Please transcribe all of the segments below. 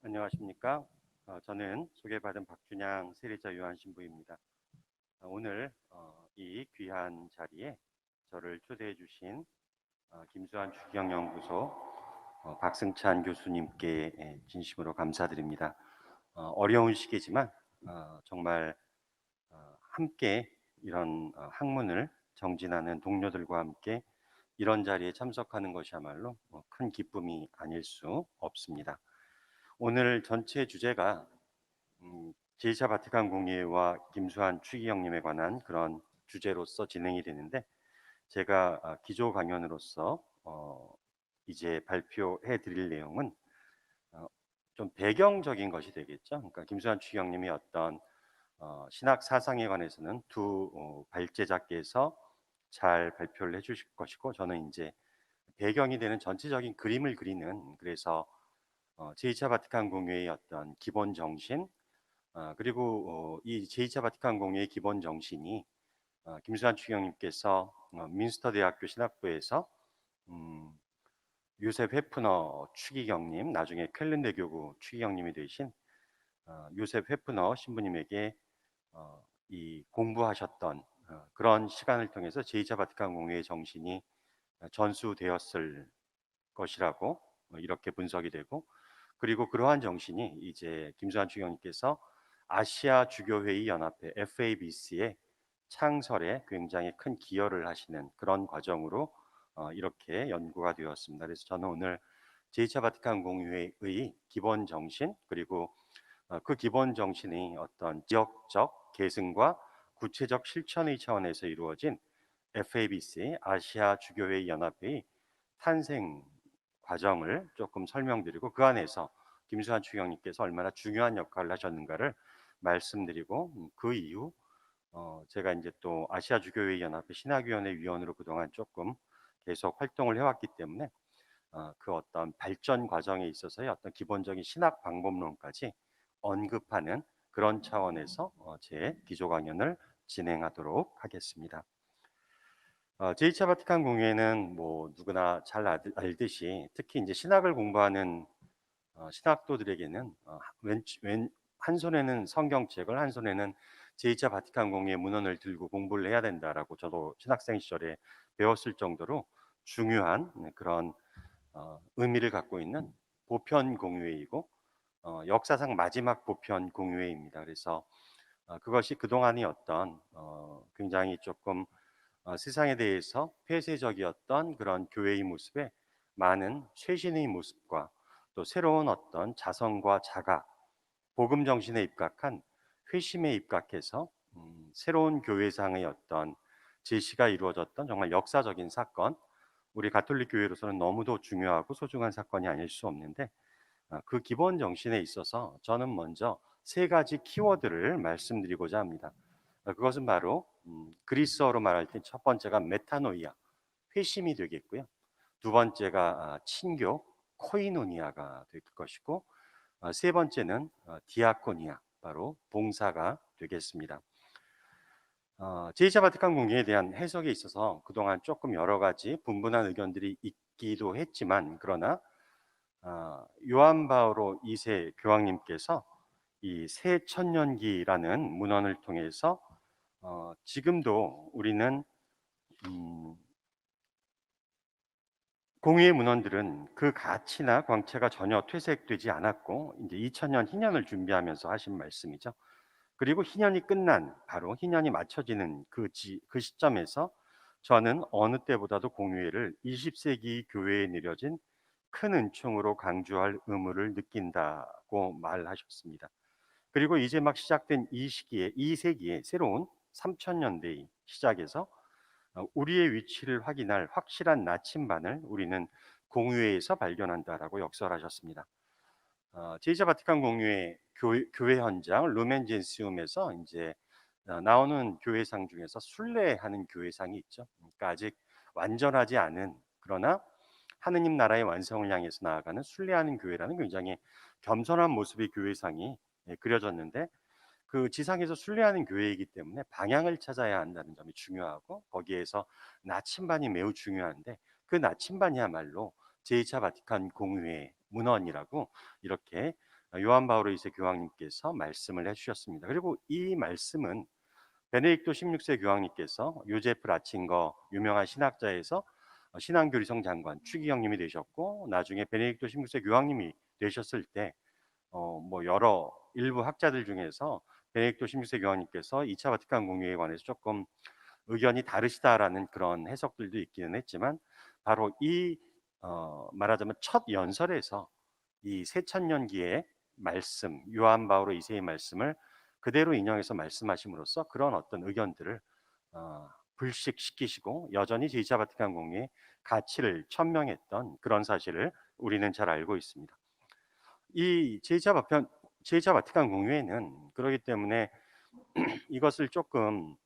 안녕하십니까? 저는 소개받은 박준양 세리자 요한신부입니다. 오늘 이 귀한 자리에 저를 초대해 주신 김수환 주기영연구소 박승찬 교수님께 진심으로 감사드립니다. 어려운 시기지만 정말 함께 이런 학문을 정진하는 동료들과 함께 이런 자리에 참석하는 것이야말로 큰 기쁨이 아닐 수 없습니다. 오늘 전체 주제가 제2차 바티칸 공예와 김수환 추기경님에 관한 그런 주제로서 진행이 되는데, 제가 기조 강연으로서 이제 발표해 드릴 내용은 어, 좀 배경적인 것이 되겠죠. 그러니까 김수환 추기경님이 어떤 신학 사상에 관해서는 두 발제자께서 잘 발표를 해주실 것이고, 저는 이제 배경이 되는 전체적인 그림을 그리는, 그래서 제2차 바티칸 공회의 어떤 기본 정신, 그리고 이 제2차 바티칸 공회의 기본 정신이 김수환 추기경님께서 민스터 대학교 신학부에서 음, 요셉 회프너 추기경님, 나중에 쾰른대 교구 추기경님이 되신 요셉 회프너 신부님에게 이 공부하셨던 그런 시간을 통해서 제2차 바티칸 공회의 정신이 전수되었을 것이라고 이렇게 분석이 되고, 그리고 그러한 정신이 이제 김수환 추기경님께서 아시아 주교회의 연합회 FABC의 창설에 굉장히 큰 기여를 하시는 그런 과정으로 이렇게 연구가 되었습니다. 그래서 저는 오늘 제2차 바티칸 공회의 기본 정신, 그리고 그 기본 정신이 어떤 지역적 계승과 구체적 실천의 차원에서 이루어진 FABC 아시아 주교회의 연합회의 탄생 과정을 조금 설명드리고, 그 안에서 김수환 추기경님께서 얼마나 중요한 역할을 하셨는가를 말씀드리고, 그 이후 제가 이제 또 아시아 주교회 연합회 신학위원회 위원으로 그동안 조금 계속 활동을 해왔기 때문에 그 어떤 발전 과정에 있어서의 어떤 기본적인 신학 방법론까지 언급하는 그런 차원에서 제 기조 강연을 진행하도록 하겠습니다. 제2차 바티칸 공회는 뭐 누구나 잘 알듯이, 특히 이제 신학을 공부하는 신학도들에게는 한 손에는 성경책을, 한 손에는 제2차 바티칸 공회 문헌을 들고 공부를 해야 된다라고 저도 신학생 시절에 배웠을 정도로 중요한 그런 의미를 갖고 있는 보편 공회이고, 역사상 마지막 보편 공회입니다. 그래서 그것이 그동안이 어떤 굉장히 조금 세상에 대해서 폐쇄적이었던 그런 교회의 모습에 많은 쇄신의 모습과, 또 새로운 어떤 자성과 자가, 복음 정신에 입각한 회심에 입각해서 새로운 교회상의 어떤 제시가 이루어졌던 정말 역사적인 사건, 우리 가톨릭 교회로서는 너무도 중요하고 소중한 사건이 아닐 수 없는데, 그 기본 정신에 있어서 저는 먼저 세 가지 키워드를 말씀드리고자 합니다. 그것은 바로 그리스어로 말할 때 첫 번째가 메타노이아, 회심이 되겠고요. 두 번째가 친교, 코이노니아가 될 것이고, 세 번째는 디아코니아, 바로 봉사가 되겠습니다. 제2차 바티칸 공회에 대한 해석에 있어서 그동안 조금 여러 가지 분분한 의견들이 있기도 했지만, 그러나 요한 바오로 2세 교황님께서 이 새천년기라는 문헌을 통해서 지금도 우리는 공의의 문헌들은 그 가치나 광채가 전혀 퇴색되지 않았고, 이제 2000년 희년을 준비하면서 하신 말씀이죠. 그리고 희년이 끝난, 바로 희년이 맞춰지는 그 시점에서 저는 어느 때보다도 공의회를 20세기 교회에 내려진 큰 은총으로 강조할 의무를 느낀다고 말하셨습니다. 그리고 이제 막 시작된 이 시기에, 이 세기에 새로운 3000년대의 시작에서 우리의 위치를 확인할 확실한 나침반을 우리는 공유회에서 발견한다라고 역설하셨습니다. 제2차 바티칸 공유회 교회 현장 루멘 젠시움에서 이제 나오는 교회상 중에서 순례하는 교회상이 있죠. 그러니까 아직 완전하지 않은, 그러나 하느님 나라의 완성을 향해서 나아가는 순례하는 교회라는 굉장히 겸손한 모습의 교회상이 그려졌는데, 그 지상에서 순례하는 교회이기 때문에 방향을 찾아야 한다는 점이 중요하고, 거기에서 나침반이 매우 중요한데, 그 나침반이야말로 제2차 바티칸 공의회 문헌이라고 이렇게 요한 바오로 2세 교황님께서 말씀을 해주셨습니다. 그리고 이 말씀은 베네딕토 16세 교황님께서 요제프 라칭거 유명한 신학자에서 신앙교리성 장관 추기경님이 되셨고, 나중에 베네딕토 16세 교황님이 되셨을 때 뭐 여러 일부 학자들 중에서 베네딕토 16세 교황님께서 2차 바티칸 공의회에 관해서 조금 의견이 다르시다라는 그런 해석들도 있기는 했지만, 바로 이 말하자면 첫 연설에서 이 새천년기의 말씀, 요한 바오로 2세의 말씀을 그대로 인용해서 말씀하심으로써 그런 어떤 의견들을 불식시키시고 여전히 제2차 바티칸 공의의 가치를 천명했던 그런 사실을 우리는 잘 알고 있습니다. 이 제2차 바티칸 공의회는 그렇기 때문에 이것을 조금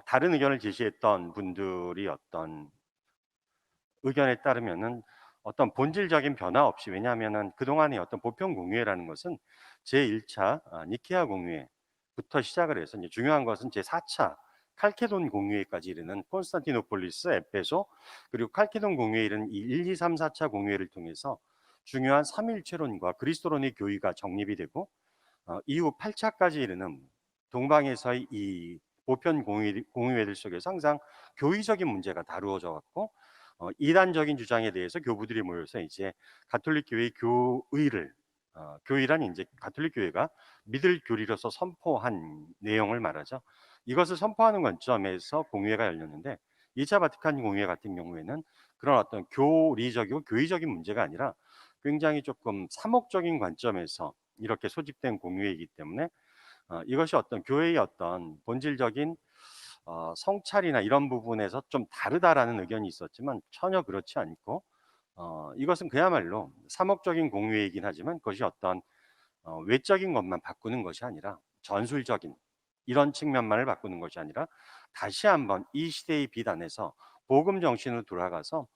다른 의견을 제시했던 분들이 어떤 의견에 따르면은 어떤 본질적인 변화 없이, 왜냐하면은 그동안의 어떤 보편 공의회라는 것은 제1차 니케아 공의회부터 시작을 해서, 이제 중요한 것은 제4차 칼케돈 공의회까지 이르는 콘스탄티노폴리스, 에페소, 그리고 칼케돈 공의회에 이른 이 1, 2, 3, 4차 공의회를 통해서 중요한 삼일체론과 그리스도론의 교의가 정립이 되고, 이후 8차까지 이르는 동방에서의 이 보편 공의회들 속에서 항상 교의적인 문제가 다루어져 왔고, 이단적인 주장에 대해서 교부들이 모여서 이제 가톨릭 교회의 교의를, 교의란 이제 가톨릭 교회가 믿을 교리로서 선포한 내용을 말하죠. 이것을 선포하는 관점에서 공의회가 열렸는데, 2차 바티칸 공의회 같은 경우에는 그런 어떤 교리적이고 교의적인 문제가 아니라 굉장히 조금 사목적인 관점에서 이렇게 소집된 공의회이기 때문에 이것이 어떤 교회의 어떤 본질적인 성찰이나 이런 부분에서 좀 다르다라는 의견이 있었지만, 전혀 그렇지 않고 이것은 그야말로 사목적인 공의회이긴 하지만, 그것이 어떤 외적인 것만 바꾸는 것이 아니라, 전술적인 이런 측면만을 바꾸는 것이 아니라, 다시 한번 이 시대의 비단에서 복음 정신으로 돌아가서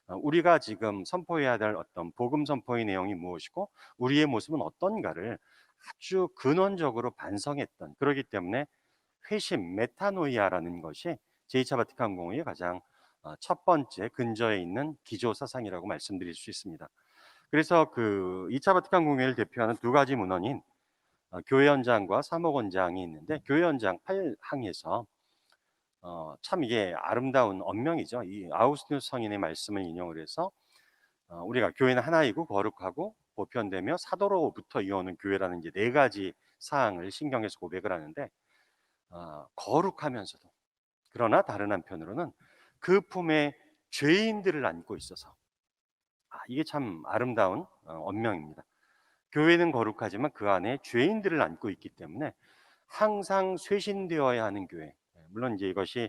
우리가 지금 선포해야 될 어떤 복음 선포의 내용이 무엇이고 우리의 모습은 어떤가를 아주 근원적으로 반성했던, 그렇기 때문에 회심, 메타노이아라는 것이 제2차 바티칸 공의의 가장 첫 번째 근저에 있는 기조 사상이라고 말씀드릴 수 있습니다. 그래서 그 2차 바티칸 공의회를 대표하는 두 가지 문헌인 교회헌장과 사목헌장이 있는데, 교회헌장 8항에서 참 이게 아름다운 언명이죠. 이 아우구스티누스 성인의 말씀을 인용을 해서 우리가 교회는 하나이고 거룩하고 보편되며 사도로부터 이어오는 교회라는 이제 네 가지 사항을 신경에서 고백을 하는데, 거룩하면서도, 그러나 다른 한편으로는 그 품에 죄인들을 안고 있어서, 이게 참 아름다운 언명입니다. 교회는 거룩하지만 그 안에 죄인들을 안고 있기 때문에 항상 쇄신되어야 하는 교회. 물론 이제 이것이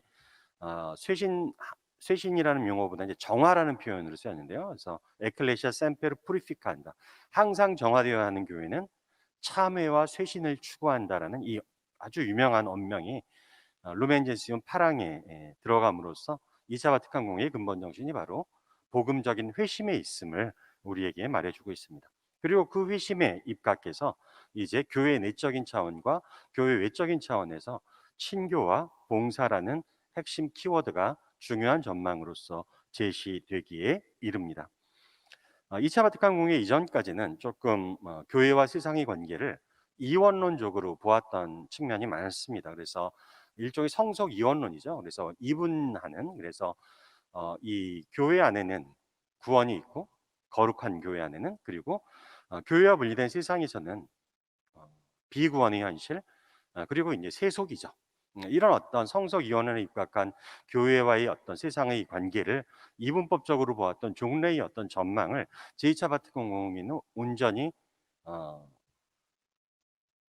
쇄신이라는 용어보다 이제 정화라는 표현으로 쓰였는데요. 그래서 에클레시아 셈페르 프리피카한다. 항상 정화되어야 하는 교회는 참회와 쇄신을 추구한다라는 이 아주 유명한 언명이 루멘젠시움 8항에 들어감으로써 2차 바티칸 공의의 근본 정신이 바로 복음적인 회심에 있음을 우리에게 말해주고 있습니다. 그리고 그 회심에 입각해서 이제 교회 내적인 차원과 교회 외적인 차원에서 친교와 봉사라는 핵심 키워드가 중요한 전망으로서 제시되기에 이릅니다. 2차 바티칸 공의 이전까지는 조금 교회와 세상의 관계를 이원론적으로 보았던 측면이 많습니다. 그래서 일종의 성속 이원론이죠. 그래서 이분하는, 그래서 이 교회 안에는 구원이 있고, 거룩한 교회 안에는, 그리고 교회와 분리된 세상에서는 비구원의 현실, 그리고 이제 세속이죠. 이런 어떤 성석 이원론에 입각한 교회와의 어떤 세상의 관계를 이분법적으로 보았던 종래의 어떤 전망을 제2차 바티칸 공의는 온전히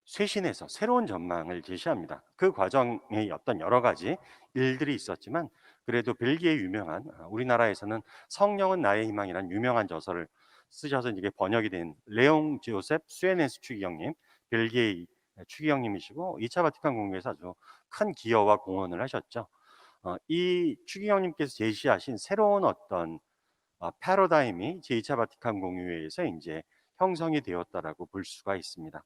쇄신해서 새로운 전망을 제시합니다. 그 과정에 어떤 여러 가지 일들이 있었지만, 그래도 벨기에 유명한, 우리나라에서는 성령은 나의 희망이라는 유명한 저서를 쓰셔서 이게 번역이 된 레옹 조셉 스웨넨스 추기경님, 벨기에 추기경님이시고 2차 바티칸 공의회에서 아주 큰 기여와 공헌을 하셨죠. 이 추기경님께서 제시하신 새로운 어떤 패러다임이 제2차 바티칸 공의회에서 이제 형성이 되었다라고 볼 수가 있습니다.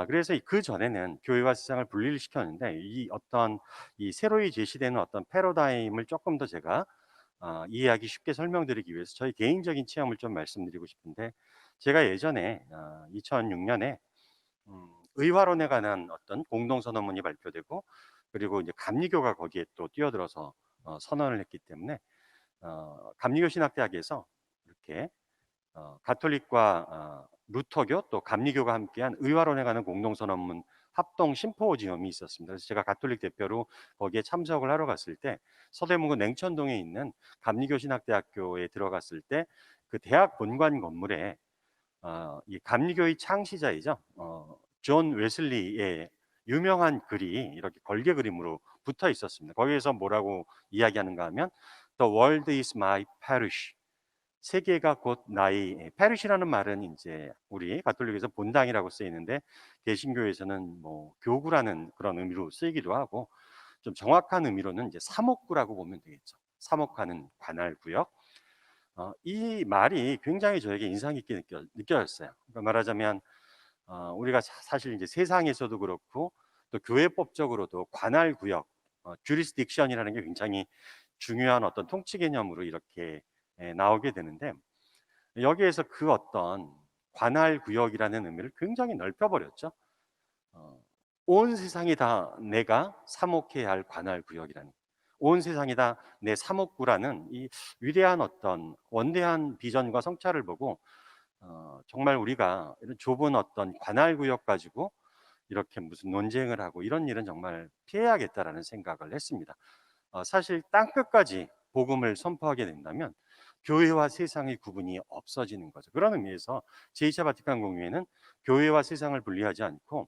그래서 그 전에는 교회와 세상을 분리를 시켰는데 이 새로이 제시되는 어떤 패러다임을 조금 더 제가 이해하기 쉽게 설명드리기 위해서 저희 개인적인 체험을 좀 말씀드리고 싶은데, 제가 예전에 2006년에 의화론에 관한 어떤 공동선언문이 발표되고, 그리고 이제 감리교가 거기에 또 뛰어들어서 선언을 했기 때문에 감리교 신학대학에서 이렇게 가톨릭과 루터교 또 감리교가 함께한 의화론에 관한 공동선언문 합동 심포지엄이 있었습니다. 그래서 제가 가톨릭 대표로 거기에 참석을 하러 갔을 때, 서대문구 냉천동에 있는 감리교 신학대학교에 들어갔을 때 그 대학 본관 건물에 이 감리교의 창시자이죠, 존 웨슬리의 유명한 글이 이렇게 걸개 그림으로 붙어 있었습니다. 거기에서 뭐라고 이야기하는가 하면 The world is my parish. 세계가 곧 나의 페르시라는 말은 이제 우리 가톨릭에서 본당이라고 쓰이는데, 개신교에서는 뭐 교구라는 그런 의미로 쓰이기도 하고, 좀 정확한 의미로는 이제 사목구라고 보면 되겠죠. 사목하는 관할 구역. 이 말이 굉장히 저에게 인상 깊게 느껴졌어요. 그러니까 말하자면 우리가 사실 이제 세상에서도 그렇고 또 교회법적으로도 관할 구역, jurisdiction이라는 게 굉장히 중요한 어떤 통치 개념으로 이렇게 나오게 되는데, 여기에서 그 어떤 관할 구역이라는 의미를 굉장히 넓혀버렸죠. 어, 온 세상이 다 내가 사목해야 할 관할 구역이라는, 온 세상이 다 내 사목구라는 이 위대한 어떤 원대한 비전과 성찰을 보고, 정말 우리가 이런 좁은 어떤 관할 구역 가지고 이렇게 무슨 논쟁을 하고 이런 일은 정말 피해야겠다라는 생각을 했습니다. 사실 땅 끝까지 복음을 선포하게 된다면 교회와 세상의 구분이 없어지는 거죠. 그런 의미에서 제2차 바티칸 공의회는 교회와 세상을 분리하지 않고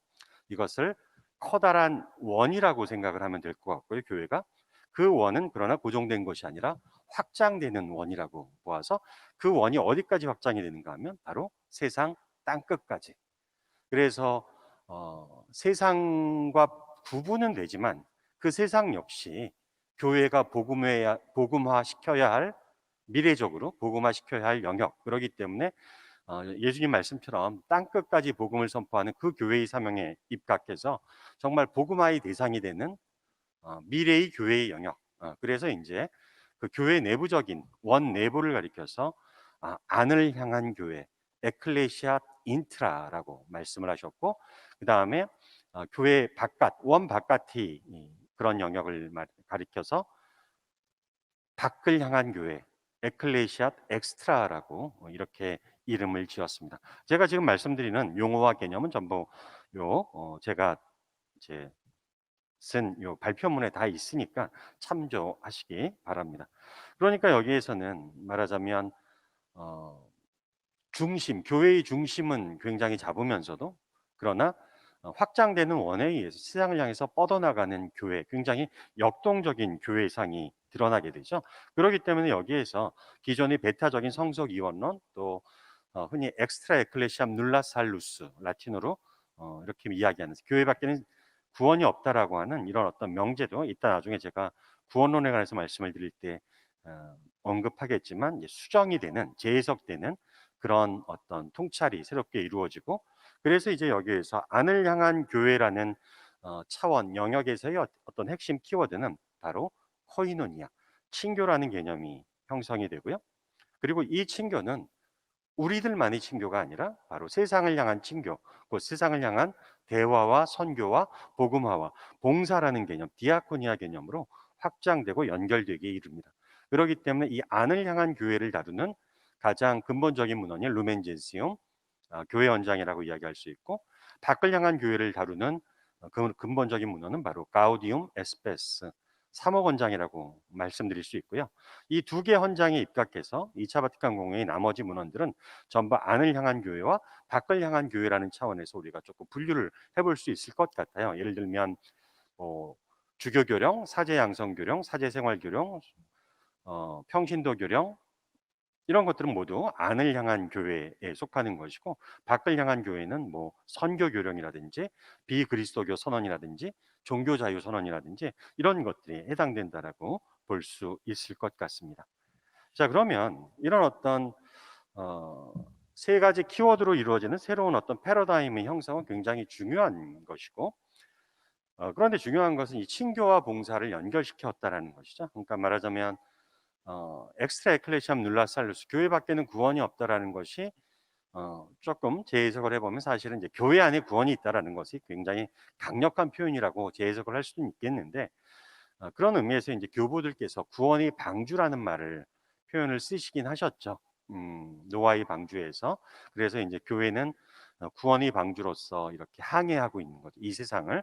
이것을 커다란 원이라고 생각을 하면 될 것 같고요. 교회가 그 원은 그러나 고정된 것이 아니라 확장되는 원이라고 보아서, 그 원이 어디까지 확장이 되는가 하면 바로 세상 땅 끝까지. 그래서 세상과 구분은 되지만 그 세상 역시 교회가 복음화 시켜야 할, 미래적으로 복음화 시켜야 할 영역, 그러기 때문에 예수님 말씀처럼 땅 끝까지 복음을 선포하는 그 교회의 사명에 입각해서 정말 복음화의 대상이 되는 미래의 교회의 영역. 그래서 이제 그 교회 내부적인 원 내부를 가리켜서 안을 향한 교회, 에클레시아 인트라라고 말씀을 하셨고, 그 다음에 교회 바깥, 원 바깥이 그런 영역을 가리켜서 밖을 향한 교회, 에클레시아 엑스트라라고 이렇게 이름을 지었습니다. 제가 지금 말씀드리는 용어와 개념은 전부 제가 이제 쓴 요 발표문에 다 있으니까 참조하시기 바랍니다. 그러니까 여기에서는 말하자면 어, 교회의 중심은 굉장히 잡으면서도, 그러나 확장되는 원에 의해서 세상을 향해서 뻗어나가는 교회, 굉장히 역동적인 교회상이 드러나게 되죠. 그렇기 때문에 여기에서 기존의 베타적인 성속 이원론, 또 흔히 엑스트라 에클레시암 눌라 살루스, 라틴어로 이렇게 이야기하는 교회 밖에는 구원이 없다라고 하는 이런 어떤 명제도 이따 나중에 제가 구원론에 관해서 말씀을 드릴 때 언급하겠지만, 수정이 되는, 재해석되는 그런 어떤 통찰이 새롭게 이루어지고, 그래서 이제 여기에서 안을 향한 교회라는 차원 영역에서의 어떤 핵심 키워드는 바로 코이노니아, 친교라는 개념이 형성이 되고요. 그리고 이 친교는 우리들만의 친교가 아니라 바로 세상을 향한 친교, 그 세상을 향한 대화와 선교와 복음화와 봉사라는 개념, 디아코니아 개념으로 확장되고 연결되게 이릅니다. 그렇기 때문에 이 안을 향한 교회를 다루는 가장 근본적인 문헌이 루멘젠시움, 교회 원장이라고 이야기할 수 있고, 밖을 향한 교회를 다루는 그 근본적인 문헌은 바로 가우디움 에스페스, 삼호헌장이라고 말씀드릴 수 있고요. 이 두 개 헌장에 입각해서 2차 바티칸 공회의 나머지 문헌들은 전부 안을 향한 교회와 밖을 향한 교회라는 차원에서 우리가 조금 분류를 해볼 수 있을 것 같아요. 예를 들면 뭐 주교교령, 사제양성교령, 사제생활교령, 평신도교령, 이런 것들은 모두 안을 향한 교회에 속하는 것이고, 밖을 향한 교회는 뭐 선교 교령이라든지 비그리스도교 선언이라든지 종교 자유 선언이라든지 이런 것들이 해당된다라고 볼 수 있을 것 같습니다. 자, 그러면 이런 어떤 어, 세 가지 키워드로 이루어지는 새로운 어떤 패러다임의 형성은 굉장히 중요한 것이고, 그런데 중요한 것은 이 친교와 봉사를 연결시켰다라는 것이죠. 그러니까 말하자면 엑스트라 에클레시암 눌라 살루스, 교회 밖에는 구원이 없다라는 것이 조금 재해석을 해보면 사실은 이제 교회 안에 구원이 있다라는 것이 굉장히 강력한 표현이라고 재해석을 할 수는 있겠는데, 그런 의미에서 이제 교부들께서 구원의 방주라는 말을 표현을 쓰시긴 하셨죠. 노아의 방주에서. 그래서 이제 교회는 구원의 방주로서 이렇게 항해하고 있는 거죠, 이 세상을.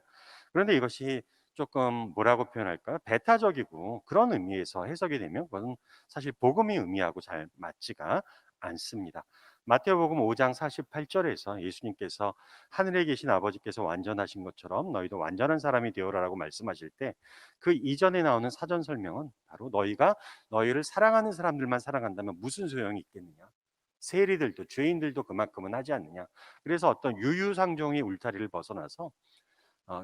그런데 이것이 조금 뭐라고 표현할까요? 배타적이고 그런 의미에서 해석이 되면 그것은 사실 복음의 의미하고 잘 맞지가 않습니다. 마태복음 5장 48절에서 예수님께서 하늘에 계신 아버지께서 완전하신 것처럼 너희도 완전한 사람이 되어라라고 말씀하실 때, 그 이전에 나오는 사전 설명은 바로 너희가 너희를 사랑하는 사람들만 사랑한다면 무슨 소용이 있겠느냐, 세리들도 죄인들도 그만큼은 하지 않느냐. 그래서 어떤 유유상종의 울타리를 벗어나서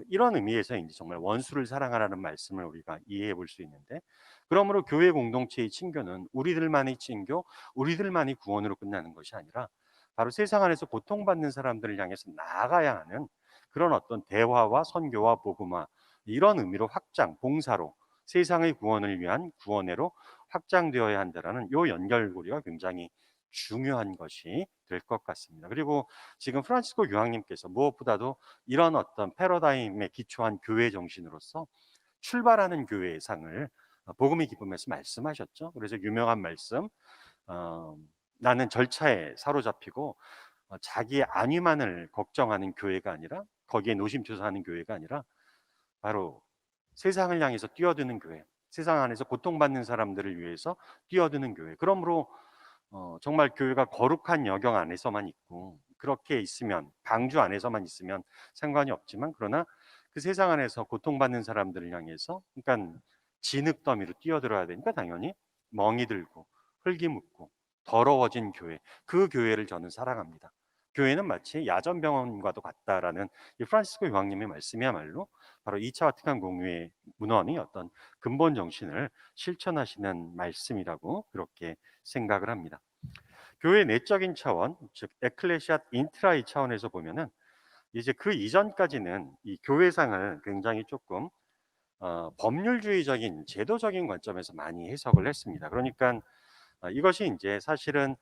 이런 의미에서 이제 정말 원수를 사랑하라는 말씀을 우리가 이해해 볼 수 있는데, 그러므로 교회 공동체의 친교는 우리들만의 친교, 우리들만의 구원으로 끝나는 것이 아니라 바로 세상 안에서 고통받는 사람들을 향해서 나아가야 하는 그런 어떤 대화와 선교와 복음화, 이런 의미로 확장, 봉사로 세상의 구원을 위한 구원회로 확장되어야 한다라는 요 연결고리가 굉장히 중요한 것이 될 것 같습니다. 그리고 지금 프란치스코 교황님께서 무엇보다도 이런 어떤 패러다임에 기초한 교회 정신으로서 출발하는 교회의 상을 복음의 기쁨에서 말씀하셨죠. 그래서 유명한 말씀, 어, 나는 절차에 사로잡히고 자기의 안위만을 걱정하는 교회가 아니라, 거기에 노심초사하는 교회가 아니라 바로 세상을 향해서 뛰어드는 교회, 세상 안에서 고통받는 사람들을 위해서 뛰어드는 교회. 그러므로 정말 교회가 거룩한 여경 안에서만 있고 그렇게 있으면, 방주 안에서만 있으면 상관이 없지만, 그러나 그 세상 안에서 고통받는 사람들을 향해서, 그러니까 진흙더미로 뛰어들어야 되니까 당연히 멍이 들고 흙이 묻고 더러워진 교회, 그 교회를 저는 사랑합니다. 교회는 마치 야전병원과도 같다라는 이 프란시스코 교황님의 말씀이야말로 바로 2차 바티칸 공유의 문헌이 어떤 근본 정신을 실천하시는 말씀이라고 그렇게 생각을 합니다. 교회 내적인 차원, 즉 에클레시아 인트라의 차원에서 보면은 이제 그 이전까지는 이 교회상을 굉장히 조금 법률주의적인 제도적인 관점에서 많이 해석을 했습니다. 그러니까 이것이 이제 사실은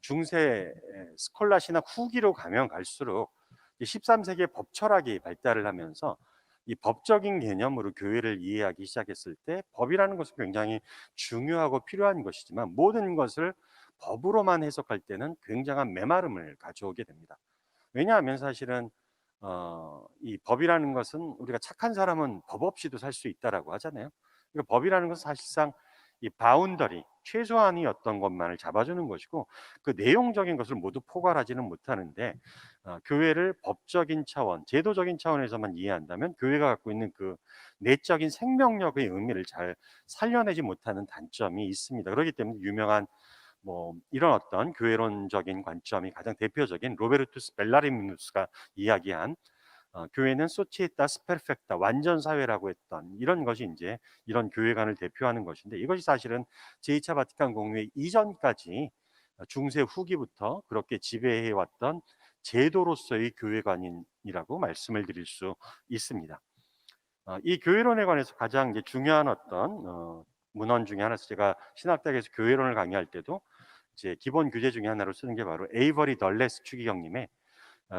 중세 스콜라시나 후기로 가면 갈수록 13세기의 법철학이 발달을 하면서 이 법적인 개념으로 교회를 이해하기 시작했을 때, 법이라는 것은 굉장히 중요하고 필요한 것이지만 모든 것을 법으로만 해석할 때는 굉장한 메마름을 가져오게 됩니다. 왜냐하면 사실은 이 법이라는 것은, 우리가 착한 사람은 법 없이도 살 수 있다라고 하잖아요. 그러니까 법이라는 것은 사실상 이 바운더리, 최소한의 어떤 것만을 잡아주는 것이고 그 내용적인 것을 모두 포괄하지는 못하는데, 교회를 법적인 차원, 제도적인 차원에서만 이해한다면 교회가 갖고 있는 그 내적인 생명력의 의미를 잘 살려내지 못하는 단점이 있습니다. 그렇기 때문에 유명한 뭐 이런 어떤 교회론적인 관점이 가장 대표적인 로베르투스 벨라리미누스가 이야기한 교회는 소치에타 스페르펙타, 완전 사회라고 했던 이런 것이 이제 이런 교회관을 대표하는 것인데, 이것이 사실은 제2차 바티칸 공유의 이전까지 중세 후기부터 그렇게 지배해 왔던 제도로서의 교회관이라고 말씀을 드릴 수 있습니다. 이 교회론에 관해서 가장 이제 중요한 어떤 문헌 중에 하나서, 제가 신학대학에서 교회론을 강의할 때도 이제 기본 교재 중에 하나로 쓰는 게 바로 에이버리 덜레스 추기경님의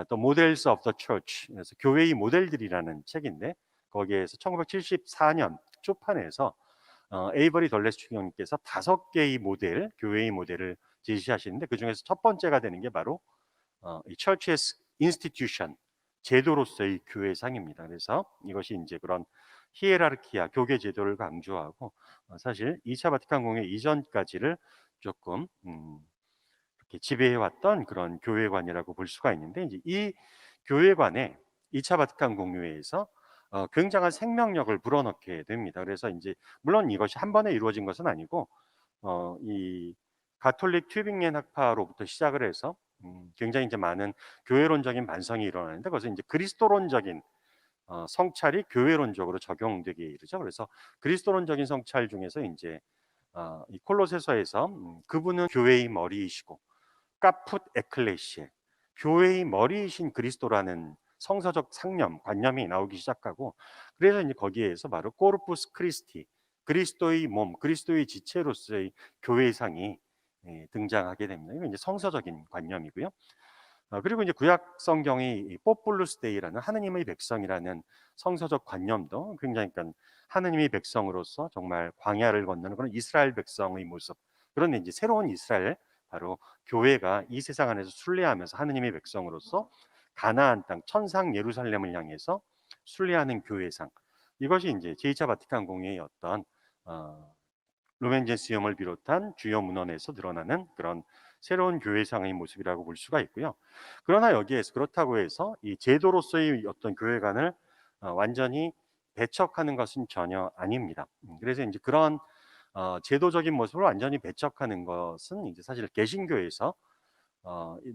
또 Models of the Church, 그래서 교회의 모델들이라는 책인데, 거기에서 1974년 초판에서 에이버리 덜레스 추기경님께서 5개의 모델, 교회의 모델을 제시하시는데, 그 중에서 첫 번째가 되는 게 바로 이 Church as Institution, 제도로서의 교회상입니다. 그래서 이것이 이제 그런 히에라르키아, 교계 제도를 강조하고 사실 2차 바티칸 공회 이전까지를 조금 이렇게 지배해왔던 그런 교회관이라고 볼 수가 있는데, 이제 이 교회관에 2차 바티칸 공유회에서 굉장한 생명력을 불어넣게 됩니다. 그래서 이제 물론 이것이 한 번에 이루어진 것은 아니고 이 가톨릭 튜빙겐 학파로부터 시작을 해서 굉장히 이제 많은 교회론적인 반성이 일어나는데, 그것은 이제 그리스도론적인 성찰이 교회론적으로 적용되기에 이르죠. 그래서 그리스도론적인 성찰 중에서 이제 이 콜로새서에서 그분은 교회의 머리이시고 카풋 에클레시에, 교회의 머리이신 그리스도라는 성서적 상념, 관념이 나오기 시작하고, 그래서 이제 거기에서 바로 코르푸스 크리스티, 그리스도의 몸, 그리스도의 지체로서의 교회상이 등장하게 됩니다. 이건 이제 성서적인 관념이고요. 그리고 이제 구약 성경이 이 포폴루스 데이라는 하느님의 백성이라는 성서적 관념도 굉장히, 그러니까 하느님의 백성으로서 정말 광야를 건너는 그런 이스라엘 백성의 모습, 그런 이제 새로운 이스라엘, 바로 교회가 이 세상 안에서 순례하면서 하느님의 백성으로서 가나안 땅 천상 예루살렘을 향해서 순례하는 교회상, 이것이 이제 제2차 바티칸 공회의 어떤 루멘 젠시움을 비롯한 주요 문헌에서 드러나는 그런 새로운 교회상의 모습이라고 볼 수가 있고요. 그러나 여기에서 그렇다고 해서 이 제도로서의 어떤 교회관을 완전히 배척하는 것은 전혀 아닙니다. 그래서 이제 그런 제도적인 모습을 완전히 배척하는 것은 이제 사실 개신교에서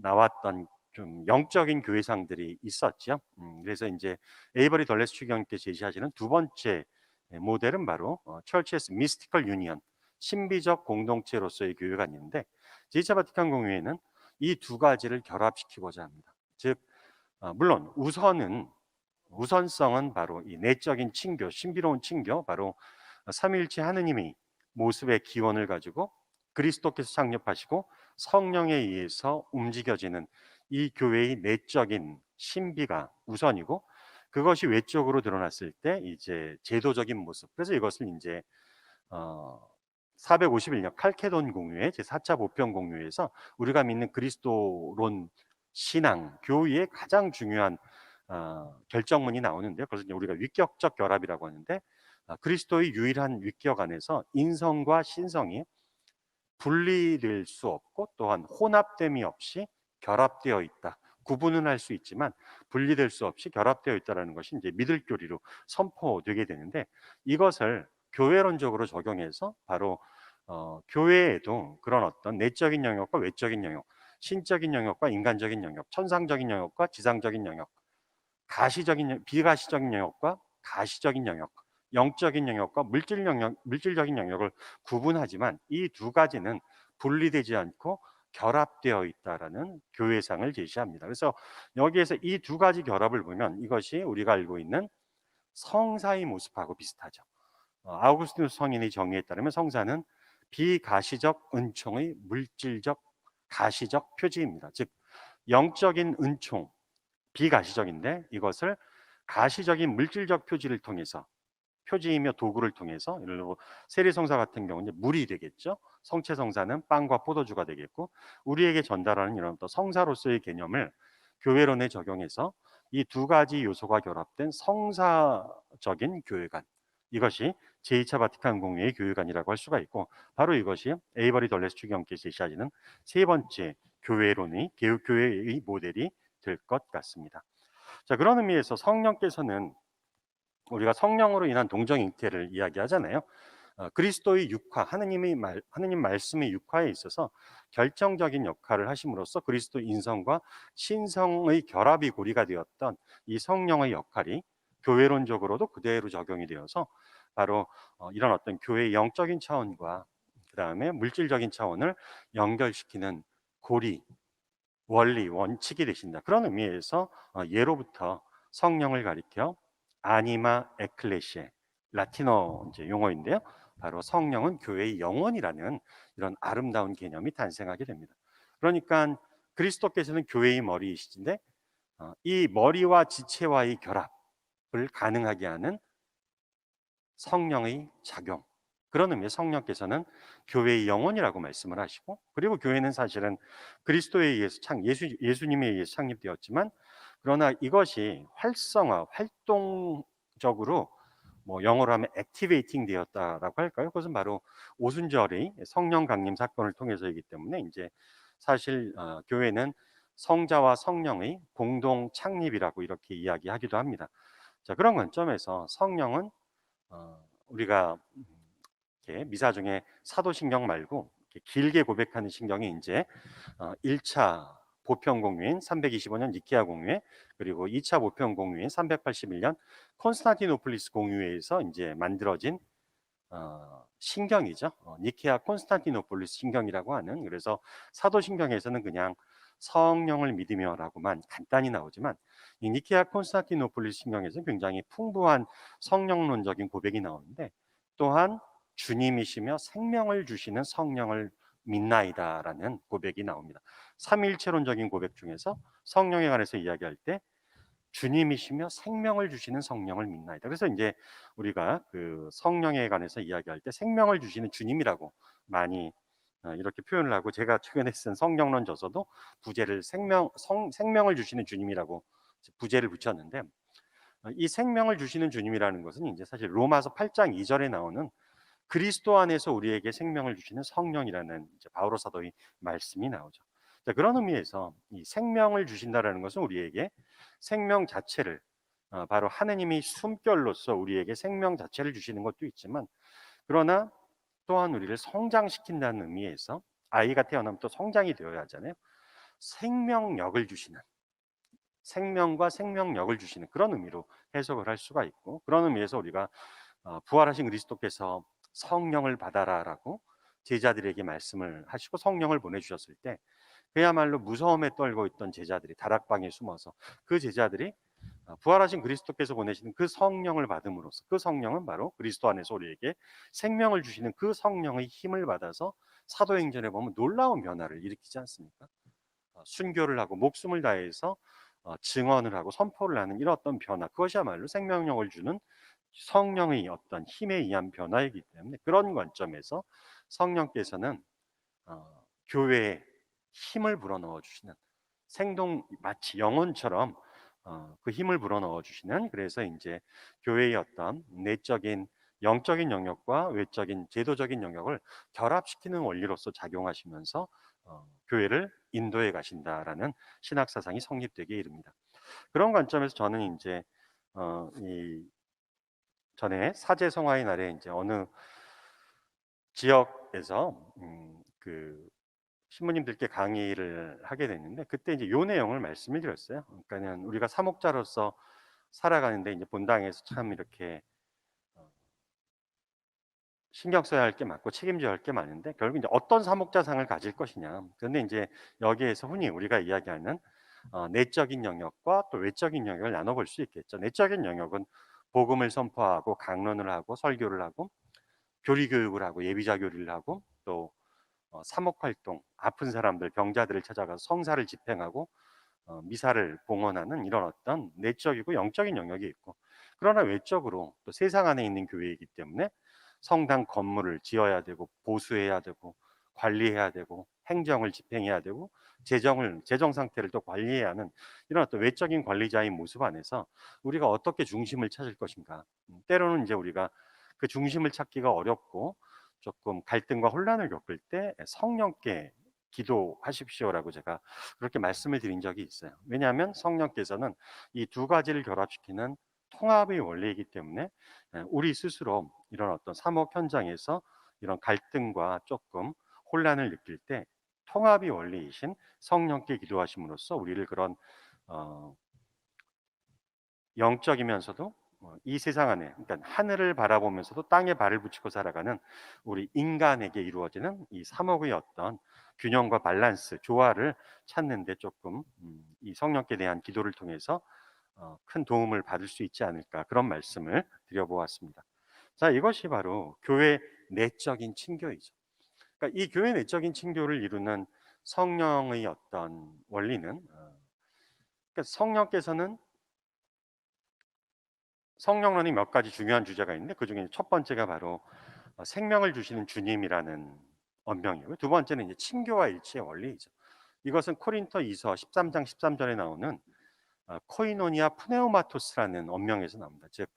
나왔던 좀 영적인 교회상들이 있었죠. 그래서 이제 에이버리 덜레스 추기경님께서 제시하시는 두 번째 모델은 바로 Church's Mystical Union, 신비적 공동체로서의 교회가 있는데, 제2차 바티칸 공회에는 이 두 가지를 결합시키고자 합니다. 즉 물론 우선성은 바로 이 내적인 친교, 신비로운 친교, 바로 삼위일체 하느님의 모습의 기원을 가지고 그리스도께서 창립하시고 성령에 의해서 움직여지는 이 교회의 내적인 신비가 우선이고, 그것이 외적으로 드러났을 때 이제 제도적인 모습. 그래서 이것을 이제 451년 칼케돈 공유회 제4차 보편 공유회에서 우리가 믿는 그리스도론 신앙 교의의 가장 중요한 결정문이 나오는데요. 그래서 이제 우리가 위격적 결합이라고 하는데, 그리스도의 유일한 위격 안에서 인성과 신성이 분리될 수 없고 또한 혼합됨이 없이 결합되어 있다. 구분은 할 수 있지만 분리될 수 없이 결합되어 있다는 것이 이제 믿을 교리로 선포되게 되는데, 이것을 교회론적으로 적용해서 바로 교회에도 그런 어떤 내적인 영역과 외적인 영역, 신적인 영역과 인간적인 영역, 천상적인 영역과 지상적인 영역, 비가시적인 영역과 가시적인 영역, 영적인 영역과 물질적인 영역을 구분하지만 이 두 가지는 분리되지 않고 결합되어 있다라는 교회상을 제시합니다. 그래서 여기에서 이 두 가지 결합을 보면 이것이 우리가 알고 있는 성사의 모습하고 비슷하죠. 아우구스티누스 성인의 정의에 따르면 성사는 비가시적 은총의 물질적 가시적 표지입니다. 즉 영적인 은총, 비가시적인데 이것을 가시적인 물질적 표지를 통해서, 표지이며 도구를 통해서, 예를 들어 세리성사 같은 경우는 물이 되겠죠. 성체성사는 빵과 포도주가 되겠고, 우리에게 전달하는 이런 또 성사로서의 개념을 교회론에 적용해서 이 두 가지 요소가 결합된 성사적인 교회관, 이것이 제2차 바티칸 공회의 교회관이라고 할 수가 있고, 바로 이것이 에이버리 덜레스 추기경께서 제시하시는 세 번째 교회의 모델이 될 것 같습니다. 자, 그런 의미에서 성령께서는, 우리가 성령으로 인한 동정 잉태를 이야기하잖아요. 그리스도의 육화, 하느님 말씀의 육화에 있어서 결정적인 역할을 하심으로써 그리스도 인성과 신성의 결합이 고리가 되었던 이 성령의 역할이 교회론적으로도 그대로 적용이 되어서 바로 이런 어떤 교회의 영적인 차원과 그 다음에 물질적인 차원을 연결시키는 고리, 원리, 원칙이 되신다. 그런 의미에서 예로부터 성령을 가리켜 아니마 에클레시에, 라틴어 이제 용어인데요. 바로 성령은 교회의 영혼이라는 이런 아름다운 개념이 탄생하게 됩니다. 그러니까 그리스도께서는 교회의 머리이시는데 이 머리와 지체와의 결합을 가능하게 하는 성령의 작용, 그런 의미의 성령께서는 교회의 영혼이라고 말씀을 하시고, 그리고 교회는 사실은 그리스도에 의해서 예수님에 의해서 창립되었지만, 그러나 이것이 활동적으로 뭐 영어로 하면 액티베이팅 되었다라고 할까요? 그것은 바로 오순절의 성령 강림 사건을 통해서이기 때문에 이제 사실 교회는 성자와 성령의 공동 창립이라고 이렇게 이야기하기도 합니다. 자, 그런 관점에서 성령은 우리가 이렇게 미사 중에 사도신경 말고 이렇게 길게 고백하는 신경이 이제 1차 보편 공유인 325년 니케아 공유회, 그리고 2차 보편 공유인 381년 콘스탄티노플리스 공유회에서 이제 만들어진 신경이죠. 니케아 콘스탄티노폴리스 신경이라고 하는, 그래서 사도신경에서는 그냥 성령을 믿으며라고만 간단히 나오지만 이 니케아 콘스탄티노폴리스 신경에서는 굉장히 풍부한 성령론적인 고백이 나오는데, 또한 주님이시며 생명을 주시는 성령을 믿나이다라는 고백이 나옵니다. 삼위일체론적인 고백 중에서 성령에 관해서 이야기할 때 주님이시며 생명을 주시는 성령을 믿나이다. 그래서 이제 우리가 그 성령에 관해서 이야기할 때 생명을 주시는 주님이라고 많이 이렇게 표현을 하고, 제가 최근에 쓴 성령론 저서도 부제를 생명을 주시는 주님이라고 부제를 붙였는데, 이 생명을 주시는 주님이라는 것은 이제 사실 로마서 8장 2절에 나오는 그리스도 안에서 우리에게 생명을 주시는 성령이라는 이제 바오로 사도의 말씀이 나오죠. 자, 그런 의미에서 이 생명을 주신다라는 것은 우리에게 생명 자체를 바로 하느님이 숨결로서 우리에게 생명 자체를 주시는 것도 있지만, 그러나 또한 우리를 성장시킨다는 의미에서 아이가 태어나면 또 성장이 되어야 하잖아요. 생명력을 주시는, 생명과 생명력을 주시는 그런 의미로 해석을 할 수가 있고, 그런 의미에서 우리가 부활하신 그리스도께서 성령을 받아라라고 제자들에게 말씀을 하시고 성령을 보내주셨을 때, 그야말로 무서움에 떨고 있던 제자들이 다락방에 숨어서 그 제자들이 부활하신 그리스도께서 보내시는 그 성령을 받음으로써, 그 성령은 바로 그리스도 안에서 우리에게 생명을 주시는 그 성령의 힘을 받아서 사도행전에 보면 놀라운 변화를 일으키지 않습니까? 순교를 하고 목숨을 다해서 증언을 하고 선포를 하는 이런 어떤 변화, 그것이야말로 생명력을 주는 성령의 어떤 힘에 의한 변화이기 때문에, 그런 관점에서 성령께서는 교회에 힘을 불어넣어 주시는, 생동 마치 영혼처럼 그 힘을 불어넣어 주시는, 그래서 이제 교회의 어떤 내적인 영적인 영역과 외적인 제도적인 영역을 결합시키는 원리로서 작용하시면서 교회를 인도해 가신다라는 신학 사상이 성립되게 이릅니다. 그런 관점에서 저는 이제 이 전에 사제성화의 날에 이제 어느 지역에서 그 신부님들께 강의를 하게 됐는데, 그때 이제 요 내용을 말씀을 드렸어요. 그러니까는 우리가 사목자로서 살아가는데 이제 본당에서 참 이렇게 신경 써야 할 게 많고 책임져야 할 게 많은데, 결국 이제 어떤 사목자상을 가질 것이냐. 그런데 이제 여기에서 흔히 우리가 이야기하는 내적인 영역과 또 외적인 영역을 나눠볼 수 있겠죠. 내적인 영역은 복음을 선포하고 강론을 하고 설교를 하고 교리 교육을 하고 예비자 교리를 하고, 또 사목 활동, 아픈 사람들, 병자들을 찾아가서 성사를 집행하고 미사를 봉헌하는 이런 어떤 내적이고 영적인 영역이 있고, 그러나 외적으로 또 세상 안에 있는 교회이기 때문에 성당 건물을 지어야 되고 보수해야 되고 관리해야 되고 행정을 집행해야 되고 재정 상태를 또 관리해야 하는 이런 어떤 외적인 관리자의 모습 안에서 우리가 어떻게 중심을 찾을 것인가. 때로는 이제 우리가 그 중심을 찾기가 어렵고 조금 갈등과 혼란을 겪을 때 성령께 기도하십시오라고 제가 그렇게 말씀을 드린 적이 있어요. 왜냐하면 성령께서는 이 두 가지를 결합시키는 통합의 원리이기 때문에 우리 스스로 이런 어떤 사목 현장에서 이런 갈등과 조금 혼란을 느낄 때 통합의 원리이신 성령께 기도하심으로써 우리를 그런 어, 영적이면서도 이 세상 안에, 그러니까 하늘을 바라보면서도 땅에 발을 붙이고 살아가는 우리 인간에게 이루어지는 이 삼억의 어떤 균형과 밸런스, 조화를 찾는데 조금 이 성령께 대한 기도를 통해서 큰 도움을 받을 수 있지 않을까, 그런 말씀을 드려보았습니다. 자, 이것이 바로 교회 내적인 친교이죠. 그러니까 이 교회 내적인 친교를 이루는 성령의 어떤 원리는 그러니까 성령론이 몇 가지 중요한 주제가 있는데, 그 중에 첫 번째가 바로 생명을 주시는 주님이라는 언명이고요. 두 번째는 이제 친교와 일치의 원리이죠. 이것은 코린토 2서 13장 13절에 나오는 코이노니아 푸네오마토스라는 언명에서 나옵니다. 즉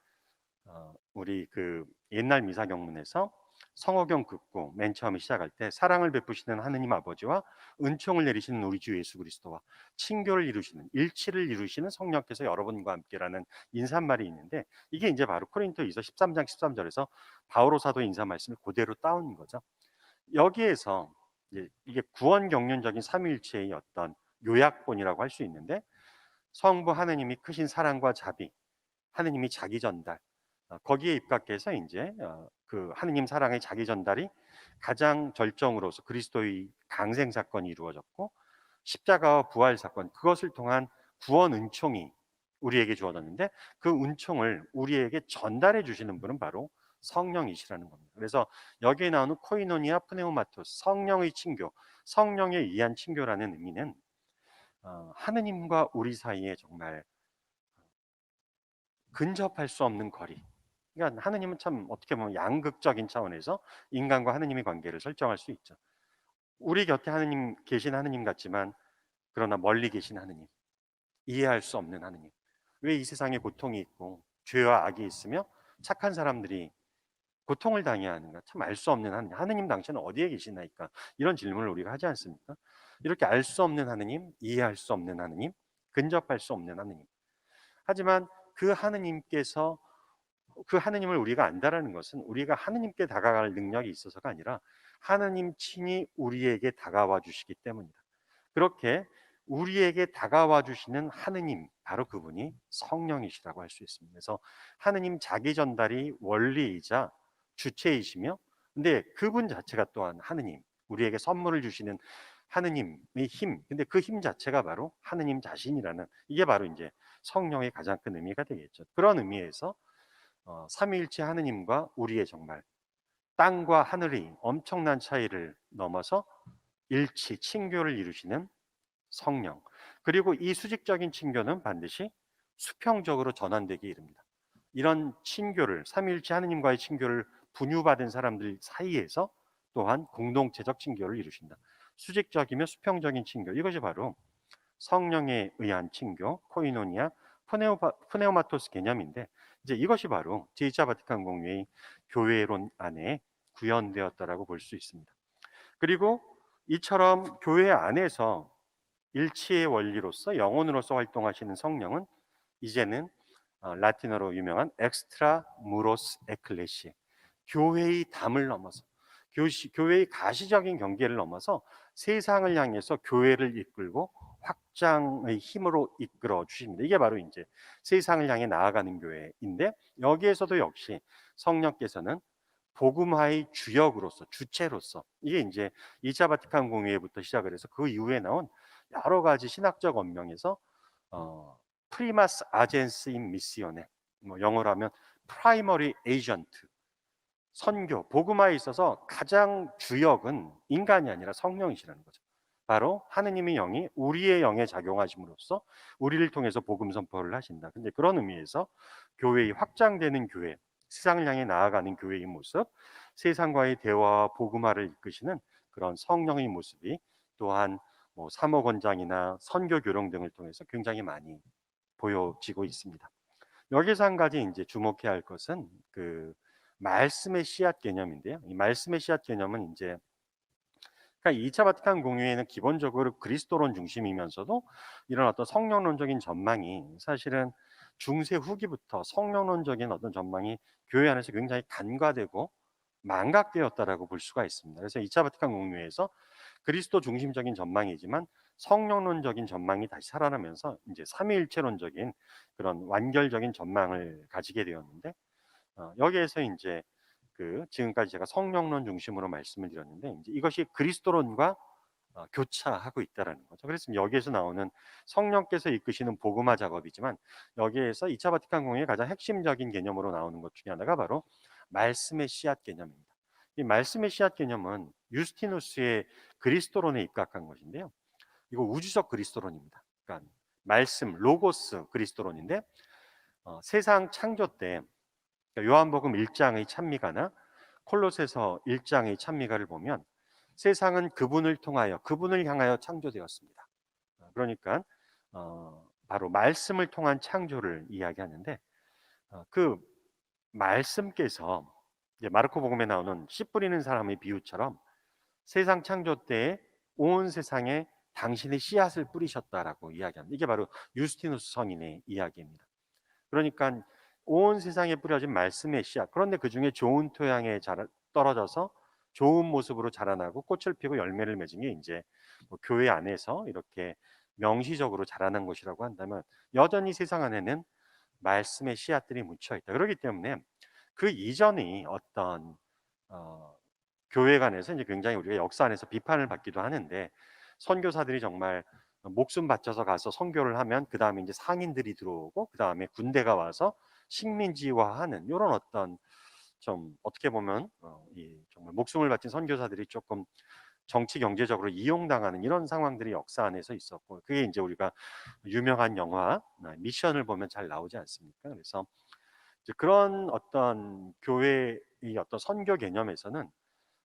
우리 그 옛날 미사 경문에서 성호경 긋고 맨 처음에 시작할 때 사랑을 베푸시는 하느님 아버지와 은총을 내리시는 우리 주 예수 그리스도와 친교를 이루시는, 일치를 이루시는 성령께서 여러분과 함께라는 인사말이 있는데, 이게 이제 바로 코린토2서 13장 13절에서 바오로 사도 인사 말씀을 그대로 따온 거죠. 여기에서 이게 구원 경륜적인 삼위일체의 어떤 요약본이라고 할 수 있는데, 성부 하느님이 크신 사랑과 자비, 하느님이 자기 전달, 거기에 입각해서 이제 그 하느님 사랑의 자기 전달이 가장 절정으로서 그리스도의 강생 사건이 이루어졌고 십자가와 부활 사건, 그것을 통한 구원 은총이 우리에게 주어졌는데 그 은총을 우리에게 전달해 주시는 분은 바로 성령이시라는 겁니다. 그래서 여기에 나오는 코이노니아 프네우마토스, 성령의 친교, 성령에 의한 친교라는 의미는 하느님과 우리 사이에 정말 근접할 수 없는 거리. 그러니까 하느님은 참 어떻게 보면 양극적인 차원에서 인간과 하느님의 관계를 설정할 수 있죠. 우리 곁에 하느님 계신 하느님 같지만 그러나 멀리 계신 하느님, 이해할 수 없는 하느님. 왜 이 세상에 고통이 있고 죄와 악이 있으며 착한 사람들이 고통을 당해야 하는가? 참 알 수 없는 하느님. 하느님 당신은 어디에 계시나이까? 이런 질문을 우리가 하지 않습니까? 이렇게 알 수 없는 하느님, 이해할 수 없는 하느님, 근접할 수 없는 하느님. 하지만 그 하느님께서 그 하느님을 우리가 안다라는 것은 우리가 하느님께 다가갈 능력이 있어서가 아니라 하느님 친히 우리에게 다가와 주시기 때문이다. 그렇게 우리에게 다가와 주시는 하느님, 바로 그분이 성령이시라고 할 수 있습니다. 그래서 하느님 자기 전달이 원리이자 주체이시며, 근데 그분 자체가 또한 하느님, 우리에게 선물을 주시는 하느님의 힘, 근데 그 힘 자체가 바로 하느님 자신이라는, 이게 바로 이제 성령의 가장 큰 의미가 되겠죠. 그런 의미에서 삼위일체 하느님과 우리의 정말 땅과 하늘이 엄청난 차이를 넘어서 일치, 친교를 이루시는 성령. 그리고 이 수직적인 친교는 반드시 수평적으로 전환되게 이릅니다. 이런 친교를, 삼위일체 하느님과의 친교를 분유받은 사람들 사이에서 또한 공동체적 친교를 이루신다. 수직적이며 수평적인 친교, 이것이 바로 성령에 의한 친교, 코이노니아, 푸네오마토스 개념인데, 이제 이것이 바로 제2차 바티칸 공회의 교회론 안에 구현되었다라고 볼 수 있습니다. 그리고 이처럼 교회 안에서 일치의 원리로서 영혼으로서 활동하시는 성령은 이제는 라틴어로 유명한 엑스트라 무로스 에클레시, 교회의 담을 넘어서 교회의 가시적인 경계를 넘어서 세상을 향해서 교회를 이끌고 확장의 힘으로 이끌어 주십니다. 이게 바로 이제 세상을 향해 나아가는 교회인데, 여기에서도 역시 성령께서는 복음화의 주역으로서, 주체로서, 이게 이제 2차 바티칸 공회부터 시작을 해서 그 이후에 나온 여러 가지 신학적 언명에서 프리마스 아젠스 인 미시오네, 뭐 영어로 하면 프라이머리 에이전트, 선교, 복음화에 있어서 가장 주역은 인간이 아니라 성령이시라는 거죠. 바로 하느님의 영이 우리의 영에 작용하심으로써 우리를 통해서 복음 선포를 하신다. 근데 그런 의미에서 교회의 확장되는 교회, 세상을 향해 나아가는 교회의 모습, 세상과의 대화와 복음화를 이끄시는 그런 성령의 모습이 또한 뭐 사모권장이나 선교 교령 등을 통해서 굉장히 많이 보여지고 있습니다. 여기서 한 가지 이제 주목해야 할 것은 그 말씀의 씨앗 개념인데요. 이 말씀의 씨앗 개념은 이제, 그러니까 2차 바티칸 공의회는 기본적으로 그리스도론 중심이면서도 이런 어떤 성령론적인 전망이 사실은 중세 후기부터 성령론적인 어떤 전망이 교회 안에서 굉장히 간과되고 망각되었다라고 볼 수가 있습니다. 그래서 2차 바티칸 공의회에서 그리스도 중심적인 전망이지만 성령론적인 전망이 다시 살아나면서 이제 삼위일체론적인 그런 완결적인 전망을 가지게 되었는데, 여기에서 이제 그 지금까지 제가 성령론 중심으로 말씀을 드렸는데, 이제 이것이 그리스도론과 교차하고 있다라는 거죠. 그래서 여기에서 나오는 성령께서 이끄시는 복음화 작업이지만, 여기에서 2차 바티칸 공의의 가장 핵심적인 개념으로 나오는 것 중에 하나가 바로 말씀의 씨앗 개념입니다. 이 말씀의 씨앗 개념은 유스티누스의 그리스도론에 입각한 것인데요. 이거 우주적 그리스도론입니다. 그러니까 말씀, 로고스 그리스도론인데, 세상 창조 때 요한복음 1장의 찬미가나 콜로새서 1장의 찬미가를 보면 세상은 그분을 통하여, 그분을 향하여 창조되었습니다. 그러니까 바로 말씀을 통한 창조를 이야기하는데, 그 말씀께서 이제 마르코복음에 나오는 씨 뿌리는 사람의 비유처럼 세상 창조 때에 온 세상에 당신의 씨앗을 뿌리셨다라고 이야기합니다. 이게 바로 유스티누스 성인의 이야기입니다. 그러니까 온 세상에 뿌려진 말씀의 씨앗, 그런데 그 중에 좋은 토양에 떨어져서 좋은 모습으로 자라나고 꽃을 피고 열매를 맺은 게 이제 뭐 교회 안에서 이렇게 명시적으로 자라난 것이라고 한다면, 여전히 세상 안에는 말씀의 씨앗들이 묻혀 있다. 그렇기 때문에 그 이전이 어떤 교회 간에서 이제 굉장히 우리가 역사 안에서 비판을 받기도 하는데, 선교사들이 정말 목숨 바쳐서 가서 선교를 하면 그 다음에 이제 상인들이 들어오고 그 다음에 군대가 와서 식민지화하는 이런 어떤, 좀 어떻게 보면 이 정말 목숨을 바친 선교사들이 조금 정치 경제적으로 이용당하는 이런 상황들이 역사 안에서 있었고, 그게 이제 우리가 유명한 영화 미션을 보면 잘 나오지 않습니까? 그래서 이제 그런 어떤 교회의 어떤 선교 개념에서는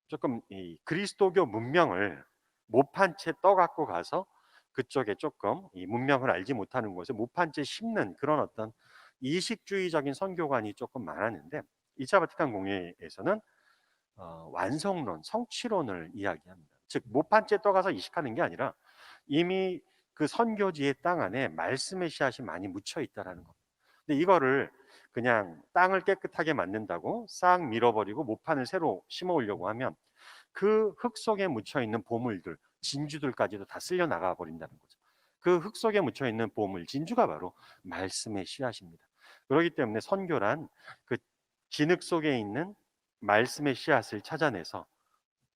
조금 이 그리스도교 문명을 못한 채 떠갖고 가서 그쪽에 조금 이 문명을 알지 못하는 곳에 못한 채 심는 그런 어떤 이식주의적인 선교관이 조금 많았는데, 2차 바티칸 공회에서는 완성론, 성취론을 이야기합니다. 즉 못한 채 떠가서 이식하는 게 아니라 이미 그 선교지의 땅 안에 말씀의 씨앗이 많이 묻혀 있다라는 겁니다. 근데 이거를 그냥 땅을 깨끗하게 만든다고 싹 밀어버리고 모판을 새로 심어 오려고 하면 그 흙 속에 묻혀 있는 보물들, 진주들까지도 다 쓸려 나가 버린다는 거죠. 그 흙 속에 묻혀 있는 보물, 진주가 바로 말씀의 씨앗입니다. 그렇기 때문에 선교란 그 진흙 속에 있는 말씀의 씨앗을 찾아내서,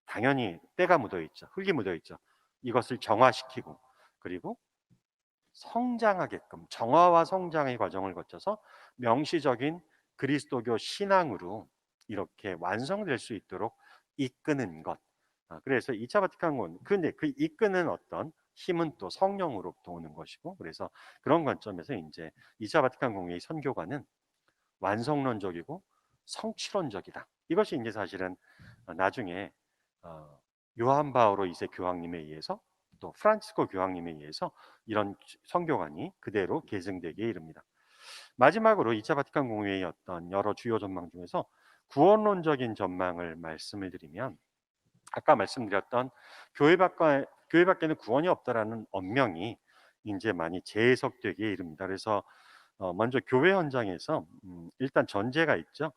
당연히 때가 묻어 있죠. 흙이 묻어 있죠. 이것을 정화시키고, 그리고 성장하게끔 정화와 성장의 과정을 거쳐서 명시적인 그리스도교 신앙으로 이렇게 완성될 수 있도록 이끄는 것. 그래서 2차 바티칸, 근데 그 이끄는 어떤 힘은 또 성령으로부터 오는 것이고, 그래서 그런 관점에서 이제 2차 바티칸 공회의 선교관은 완성론적이고 성취론적이다. 이것이 이제 사실은 나중에 요한 바오로 2세 교황님에 의해서, 또 프란치스코 교황님에 의해서 이런 선교관이 그대로 계승되기에 이릅니다. 마지막으로 2차 바티칸 공회의 어떤 여러 주요 전망 중에서 구원론적인 전망을 말씀을 드리면, 아까 말씀드렸던 교회 밖에는 구원이 없다라는 언명이 이제 많이 재해석되기에 이릅니다. 그래서 먼저 교회 현장에서 일단 전제가 있죠.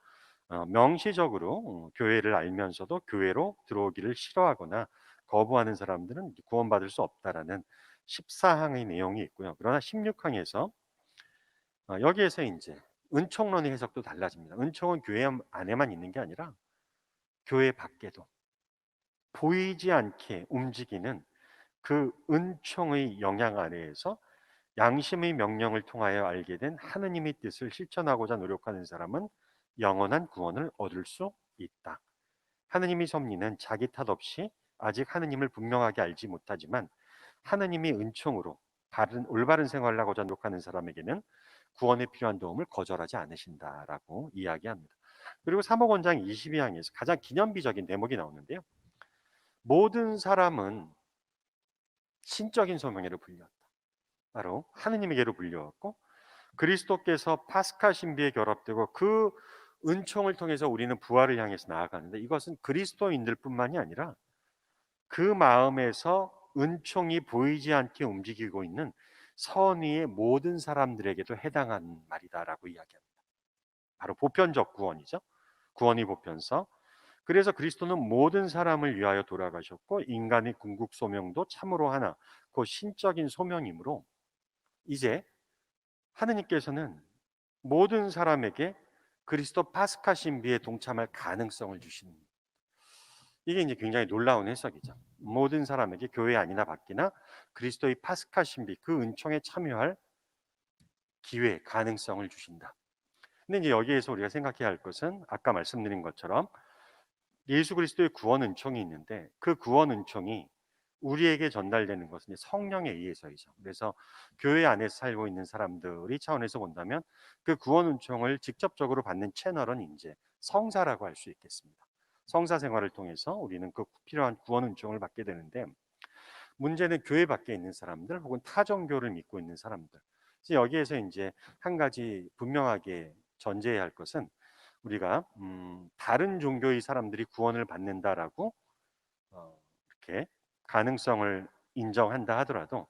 명시적으로 교회를 알면서도 교회로 들어오기를 싫어하거나 거부하는 사람들은 구원받을 수 없다라는 14항의 내용이 있고요. 그러나 16항에서 여기에서 이제 은총론의 해석도 달라집니다. 은총은 교회 안에만 있는 게 아니라 교회 밖에도 보이지 않게 움직이는 그 은총의 영향 아래에서 양심의 명령을 통하여 알게 된 하느님의 뜻을 실천하고자 노력하는 사람은 영원한 구원을 얻을 수 있다. 하느님의 섭리는 자기 탓 없이 아직 하느님을 분명하게 알지 못하지만 하느님의 은총으로 올바른 생활을 하고자 노력하는 사람에게는 구원에 필요한 도움을 거절하지 않으신다라고 이야기합니다. 그리고 사복원장 22항에서 가장 기념비적인 대목이 나오는데요. 모든 사람은 신적인 소명회로 불렸다. 바로 하느님에게로 불려왔고, 그리스도께서 파스카 신비에 결합되고 그 은총을 통해서 우리는 부활을 향해서 나아가는데, 이것은 그리스도인들뿐만이 아니라 그 마음에서 은총이 보이지 않게 움직이고 있는 선의의 모든 사람들에게도 해당하는 말이다라고 이야기합니다. 바로 보편적 구원이죠. 구원의 보편서. 그래서 그리스도는 모든 사람을 위하여 돌아가셨고 인간의 궁극 소명도 참으로 하나, 그 신적인 소명이므로 이제 하느님께서는 모든 사람에게 그리스도 파스카 신비에 동참할 가능성을 주시는, 이게 이제 굉장히 놀라운 해석이죠. 모든 사람에게 교회 안이나 밖이나 그리스도의 파스카 신비 그 은총에 참여할 기회, 가능성을 주신다. 근데 이제 여기에서 우리가 생각해야 할 것은 아까 말씀드린 것처럼 예수 그리스도의 구원 은총이 있는데, 그 구원 은총이 우리에게 전달되는 것은 성령에 의해서이죠. 그래서 교회 안에서 살고 있는 사람들이 차원에서 본다면 그 구원 은총을 직접적으로 받는 채널은 이제 성사라고 할 수 있겠습니다. 성사 생활을 통해서 우리는 그 필요한 구원 은총을 받게 되는데, 문제는 교회 밖에 있는 사람들 혹은 타 종교를 믿고 있는 사람들. 그래서 여기에서 이제 한 가지 분명하게 전제해야 할 것은, 우리가 다른 종교의 사람들이 구원을 받는다라고 이렇게 가능성을 인정한다 하더라도,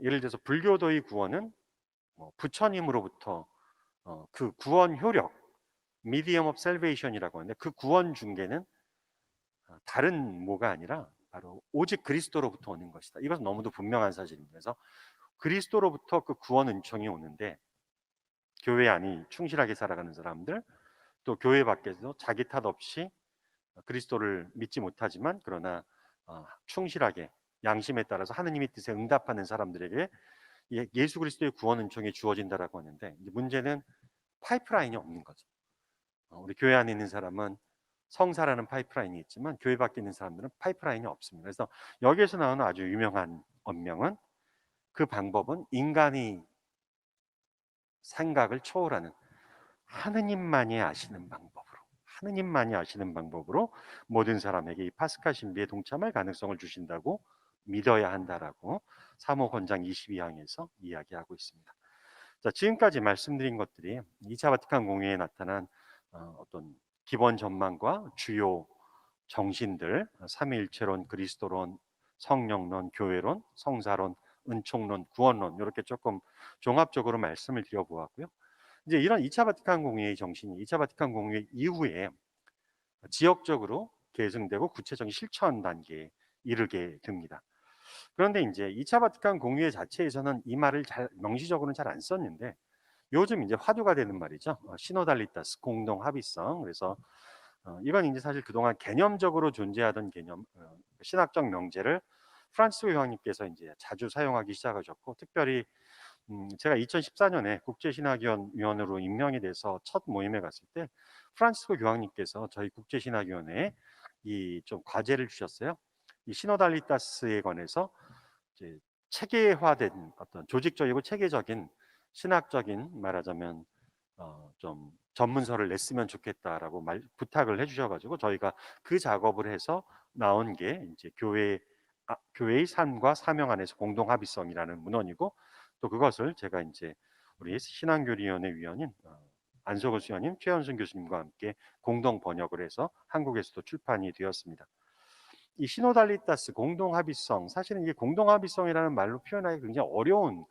예를 들어서 불교도의 구원은 뭐 부처님으로부터 그 구원 효력, medium of salvation이라고 하는데, 그 구원 중개는 다른 뭐가 아니라 바로 오직 그리스도로부터 오는 것이다. 이것은 너무도 분명한 사실입니다. 그래서 그리스도로부터 그 구원 은총이 오는데, 교회 안이 충실하게 살아가는 사람들, 또 교회 밖에서 자기 탓 없이 그리스도를 믿지 못하지만 그러나 충실하게 양심에 따라서 하느님의 뜻에 응답하는 사람들에게 예수 그리스도의 구원 은총이 주어진다라고 하는데, 이제 문제는 파이프라인이 없는 거죠. 우리 교회 안에 있는 사람은 성사라는 파이프라인이 있지만 교회 밖에 있는 사람들은 파이프라인이 없습니다. 그래서 여기에서 나오는 아주 유명한 언명은, 그 방법은 인간이 생각을 초월하는 하느님만이 아시는 방법으로, 하느님만이 아시는 방법으로 모든 사람에게 이 파스카 신비에 동참할 가능성을 주신다고 믿어야 한다라고 사모권장 22항에서 이야기하고 있습니다. 자, 지금까지 말씀드린 것들이 2차 바티칸 공회에 나타난 어떤 기본 전망과 주요 정신들, 삼위일체론, 그리스도론, 성령론, 교회론, 성사론, 은총론, 구원론, 이렇게 조금 종합적으로 말씀을 드려보았고요. 이제 이런 2차 바티칸 공회의 정신이 2차 바티칸 공회 이후에 지역적으로 계승되고 구체적인 실천 단계에 이르게 됩니다. 그런데 이제 2차 바티칸 공회 자체에서는 이 말을 잘 명시적으로는 잘 안 썼는데, 요즘 이제 화두가 되는 말이죠. 시노달리타스, 공동 합의성. 그래서 이건 이제 사실 그동안 개념적으로 존재하던 개념, 신학적 명제를 프란시스 교황님께서 이제 자주 사용하기 시작하셨고, 특별히 제가 2014년에 국제신학위원으로 임명이 돼서 첫 모임에 갔을 때 프란시스코 교황님께서 저희 국제신학위원회에 이 좀 과제를 주셨어요. 이 시노달리타스에 관해서 이제 체계화된 어떤 조직적이고 체계적인 신학적인, 말하자면 좀 전문서를 냈으면 좋겠다라고 부탁을 해주셔가지고 저희가 그 작업을 해서 나온 게 이제 교회의 삶과 사명 안에서 공동 합의성이라는 문헌이고, 또 그것을 제가 이제 우리 신앙교리위원회 위원인 안석을 수연님, 최현순 교수님과 함께 공동 번역을 해서 한국에서도 출판이 되었습니다. 이 시노달리타스, 공동 합의성, 사실은 이게 공동 합의성이라는 말로 표현하기 굉장히 어려운,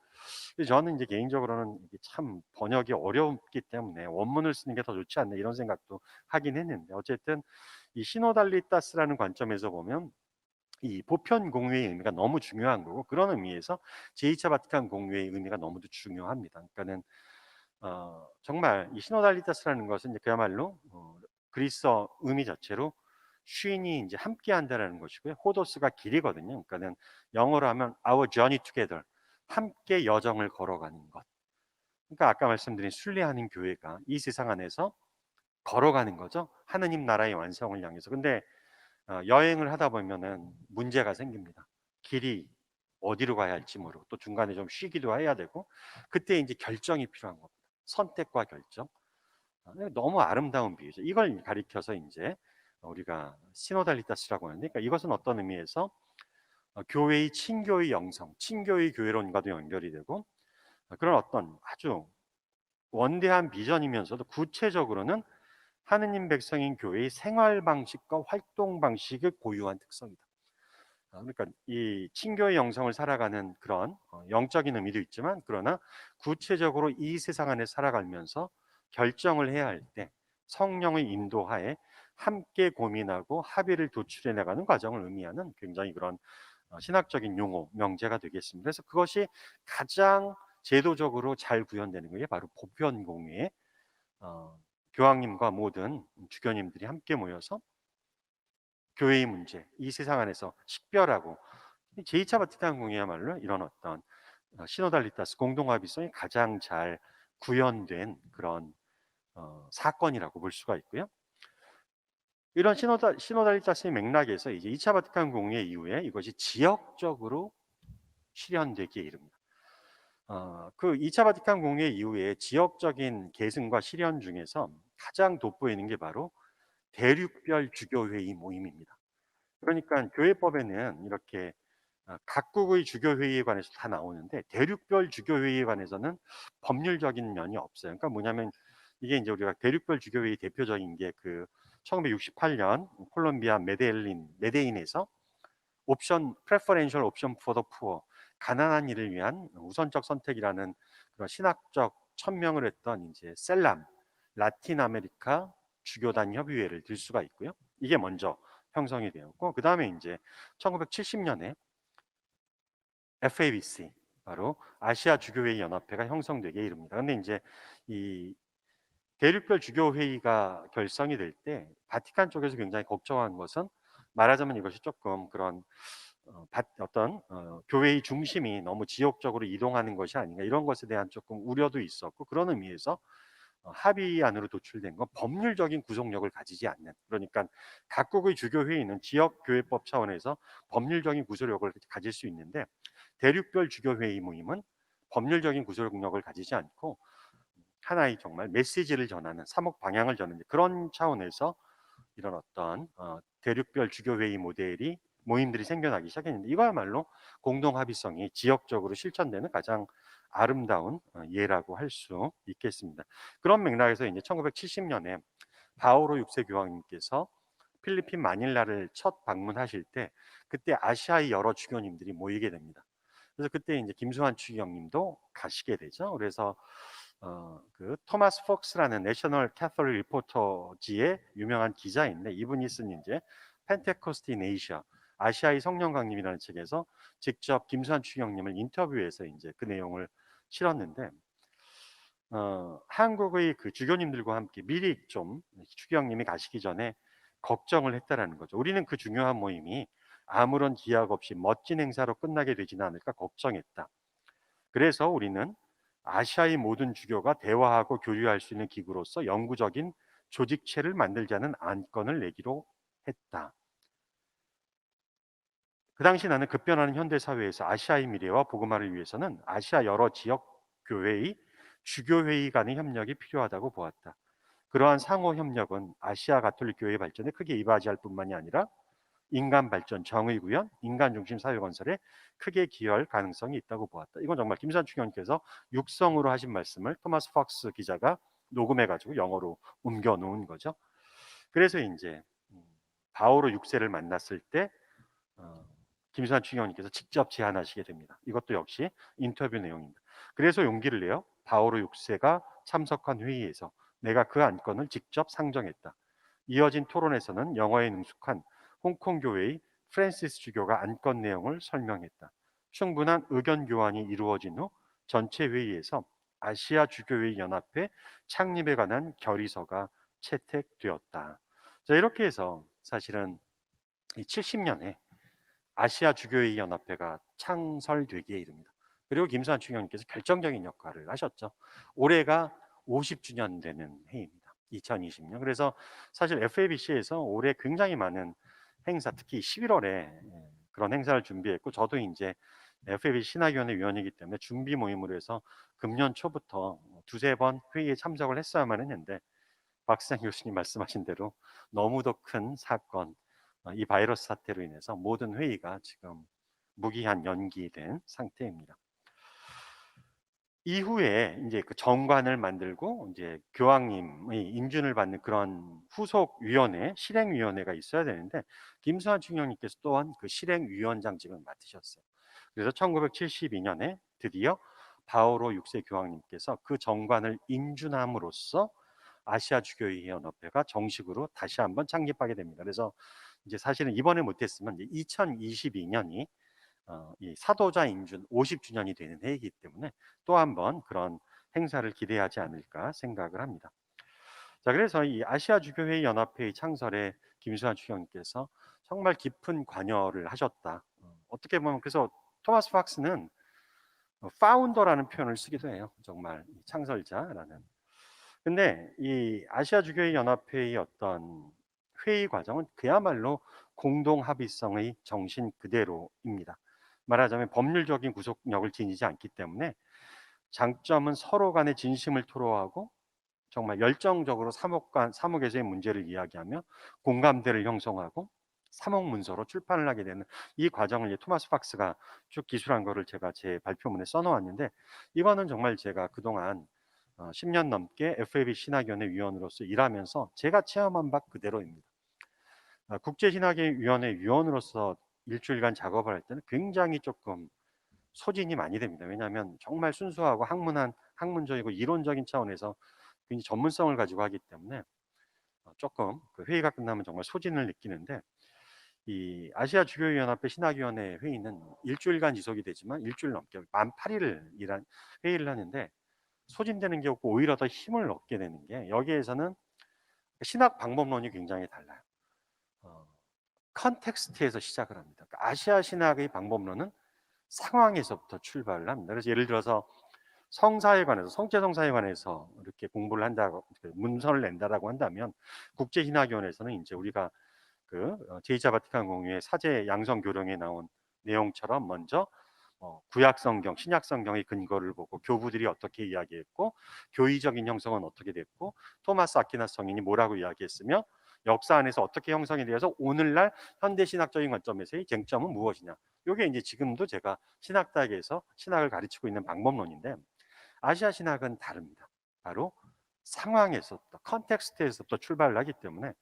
저는 이제 개인적으로는 이게 참 번역이 어렵기 때문에 원문을 쓰는 게 더 좋지 않나 이런 생각도 하긴 했는데, 어쨌든 이 시노달리타스라는 관점에서 보면 이 보편 공유의 의미가 너무 중요한 거고, 그런 의미에서 제2차 바티칸 공유의 의미가 너무도 중요합니다. 그러니까는 정말 이 시노달리타스라는 것은 이제 그야말로 그리스어 의미 자체로 쉰이 이제 함께한다라는 것이고요. 호도스가 길이거든요. 그러니까는 영어로 하면 our journey together, 함께 여정을 걸어가는 것. 그러니까 아까 말씀드린 순례하는 교회가 이 세상 안에서 걸어가는 거죠. 하느님 나라의 완성을 향해서. 근데 여행을 하다 보면은 문제가 생깁니다. 길이 어디로 가야 할지 모르고, 또 중간에 좀 쉬기도 해야 되고, 그때 이제 결정이 필요한 겁니다. 선택과 결정. 너무 아름다운 비유죠. 이걸 가리켜서 이제 우리가 시노달리타스라고 하는데, 그러니까 이것은 어떤 의미에서 교회의 친교의 영성, 친교의 교회론과도 연결이 되고, 그런 어떤 아주 원대한 비전이면서도 구체적으로는 하느님 백성인 교회의 생활 방식과 활동 방식을 고유한 특성이다. 그러니까 이 친교의 영성을 살아가는 그런 영적인 의미도 있지만, 그러나 구체적으로 이 세상 안에 살아가면서 결정을 해야 할 때 성령의 인도하에 함께 고민하고 합의를 도출해 나가는 과정을 의미하는 굉장히 그런 신학적인 용어, 명제가 되겠습니다. 그래서 그것이 가장 제도적으로 잘 구현되는 게 바로 보편공의의 교황님과 모든 주교님들이 함께 모여서 교회의 문제, 이 세상 안에서 식별하고, 제2차 바티칸 공의야말로 이런 어떤 시노달리타스, 공동합의성이 가장 잘 구현된 그런 사건이라고 볼 수가 있고요. 이런 시노달리타스의 맥락에서 이제 2차 바티칸 공의 이후에 이것이 지역적으로 실현되기에 이릅니다. 그 2차 바티칸 공의 이후에 지역적인 계승과 실현 중에서 가장 돋보이는 게 바로 대륙별 주교회의 모임입니다. 그러니까 교회법에는 이렇게 각국의 주교회의에 관해서 다 나오는데, 대륙별 주교회의에 관해서는 법률적인 면이 없어요. 그러니까 뭐냐면, 이게 이제 우리가 대륙별 주교회의 대표적인 게 그 1968년 콜롬비아 메데인에서 옵션 프레퍼렌셜 옵션 포 더 푸어, 가난한 이를 위한 우선적 선택이라는 그런 신학적 천명을 했던 이제 셀람 라틴 아메리카 주교단 협의회를 들 수가 있고요. 이게 먼저 형성이 되었고, 그 다음에 이제 1970년에 FABC, 바로 아시아 주교회 연합회가 형성되게 이릅니다. 근데 이제 이 대륙별 주교 회의가 결성이 될 때 바티칸 쪽에서 굉장히 걱정한 것은, 말하자면 이것이 조금 그런 어떤 교회의 중심이 너무 지역적으로 이동하는 것이 아닌가, 이런 것에 대한 조금 우려도 있었고, 그런 의미에서 합의안으로 도출된 건 법률적인 구속력을 가지지 않는, 그러니까 각국의 주교 회의는 지역 교회법 차원에서 법률적인 구속력을 가질 수 있는데, 대륙별 주교 회의 모임은 법률적인 구속력을 가지지 않고 하나의 정말 메시지를 전하는, 사목 방향을 전하는 그런 차원에서 이런 어떤 대륙별 주교회의 모델이, 모임들이 생겨나기 시작했는데, 이거야말로 공동 합의성이 지역적으로 실천되는 가장 아름다운 예라고 할 수 있겠습니다. 그런 맥락에서 이제 1970년에 바오로 6세 교황님께서 필리핀 마닐라를 첫 방문하실 때, 그때 아시아의 여러 주교님들이 모이게 됩니다. 그래서 그때 이제 김수환 추기경님도 가시게 되죠. 그래서 그 토마스 폭스라는 내셔널 캐톨릭 리포터지의 유명한 기자인데, 이분이 쓴 이제 펜테코스트 인 아시아, 아시아의 성령 강림이라는 책에서 직접 김수환 추기경님을 인터뷰해서 이제 그 내용을 실었는데, 한국의 그 주교님들과 함께 미리 좀 추기경님이 가시기 전에 걱정을 했다라는 거죠. 우리는 그 중요한 모임이 아무런 기약 없이 멋진 행사로 끝나게 되지는 않을까 걱정했다. 그래서 우리는 아시아의 모든 주교가 대화하고 교류할 수 있는 기구로서 영구적인 조직체를 만들자는 안건을 내기로 했다. 그 당시 나는 급변하는 현대 사회에서 아시아의 미래와 복음화를 위해서는 아시아 여러 지역 교회의 주교회의 간의 협력이 필요하다고 보았다. 그러한 상호 협력은 아시아 가톨릭 교회의 발전에 크게 이바지할 뿐만이 아니라 인간 발전, 정의 구현, 인간 중심 사회 건설에 크게 기여할 가능성이 있다고 보았다. 이건 정말 김수환 추기경님께서 육성으로 하신 말씀을 토마스 팍스 기자가 녹음해가지고 영어로 옮겨 놓은 거죠. 그래서 이제 바오로 6세를 만났을 때 김수환 추기경님께서 직접 제안하시게 됩니다. 이것도 역시 인터뷰 내용입니다. 그래서 용기를 내어 바오로 6세가 참석한 회의에서 내가 그 안건을 직접 상정했다. 이어진 토론에서는 영어에 능숙한 홍콩 교회의 프랜시스 주교가 안건 내용을 설명했다. 충분한 의견 교환이 이루어진 후 전체 회의에서 아시아 주교회 연합회 창립에 관한 결의서가 채택되었다. 자, 이렇게 해서 사실은 70년에 아시아 주교회 연합회가 창설되기에 이릅니다. 그리고 김수환 추기경님께서 결정적인 역할을 하셨죠. 올해가 50주년 되는 해입니다. 2020년. 그래서 사실 FABC에서 올해 굉장히 많은 행사, 특히 11월에 그런 행사를 준비했고, 저도 이제 FABC 신학위원회 위원이기 때문에 준비 모임으로 해서 금년 초부터 두세 번 회의에 참석을 했어야만 했는데, 박수장 교수님 말씀하신 대로 너무도 큰 사건, 이 바이러스 사태로 인해서 모든 회의가 지금 무기한 연기된 상태입니다. 이후에 이제 그 정관을 만들고 이제 교황님의 인준을 받는 그런 후속 위원회, 실행위원회가 있어야 되는데, 김수환 추기경님께서 또한 그 실행위원장직을 맡으셨어요. 그래서 1972년에 드디어 바오로 6세 교황님께서 그 정관을 인준함으로써 아시아 주교회 연합회가 정식으로 다시 한번 창립하게 됩니다. 그래서 이제 사실은 이번에 못했으면 2022년이 이 사도자 인준 50주년이 되는 해이기 때문에 또 한번 그런 행사를 기대하지 않을까 생각을 합니다. 자, 그래서 이 아시아 주교회 연합회의 창설에 김수환 추기경님께서 정말 깊은 관여를 하셨다. 어떻게 보면 그래서 토마스 팍스는 파운더라는 표현을 쓰기도 해요. 정말 창설자라는. 근데 이 아시아 주교회 연합회의 어떤 회의 과정은 그야말로 공동 합의성의 정신 그대로입니다. 말하자면 법률적인 구속력을 지니지 않기 때문에 장점은 서로 간의 진심을 토로하고 정말 열정적으로 사목에서의 문제를 이야기하며 공감대를 형성하고 사목문서로 출판을 하게 되는 이 과정을 이제 토마스 팍스가 쭉 기술한 거를 제가 제 발표문에 써놓았는데, 이거는 정말 제가 그동안 10년 넘게 FAB 신학위원회 위원으로서 일하면서 제가 체험한 바 그대로입니다. 국제신학위원회 위원으로서 일주일간 작업을 할 때는 굉장히 조금 소진이 많이 됩니다. 왜냐하면 정말 순수하고 학문적이고 이론적인 차원에서 굉장히 전문성을 가지고 하기 때문에 조금 그 회의가 끝나면 정말 소진을 느끼는데, 이 아시아 주교회 연합회 신학위원회 회의는 일주일간 지속이 되지만 일주일 넘게 만 8일을 일한 회의를 하는데, 소진되는 게 없고 오히려 더 힘을 얻게 되는 게, 여기에서는 신학 방법론이 굉장히 달라요. 컨텍스트에서 시작을 합니다. 그러니까 아시아 신학의 방법론은 상황에서부터 출발을 합니다. 그래서 예를 들어서 성사에 관해서, 성체 성사에 관해서 이렇게 공부를 한다고, 문서를 낸다라고 한다면, 국제신학위원회에서는 이제 우리가 그 제2차 바티칸 공유의 사제 양성 교령에 나온 내용처럼 먼저 구약 성경, 신약 성경의 근거를 보고 교부들이 어떻게 이야기했고 교의적인 형성은 어떻게 됐고 토마스 아퀴나스 성인이 뭐라고 이야기했으며 역사 안에서 어떻게 형성이 되어서 오늘날 현대 신학적인 관점에서의 쟁점은 무엇이냐. 이게 이제 지금도 제가 신학대학에서 신학을 가르치고 있는 방법론인데, 아시아 신학은 다릅니다. 바로 상황에서부터, 컨텍스트에서부터 출발을 하기 때문에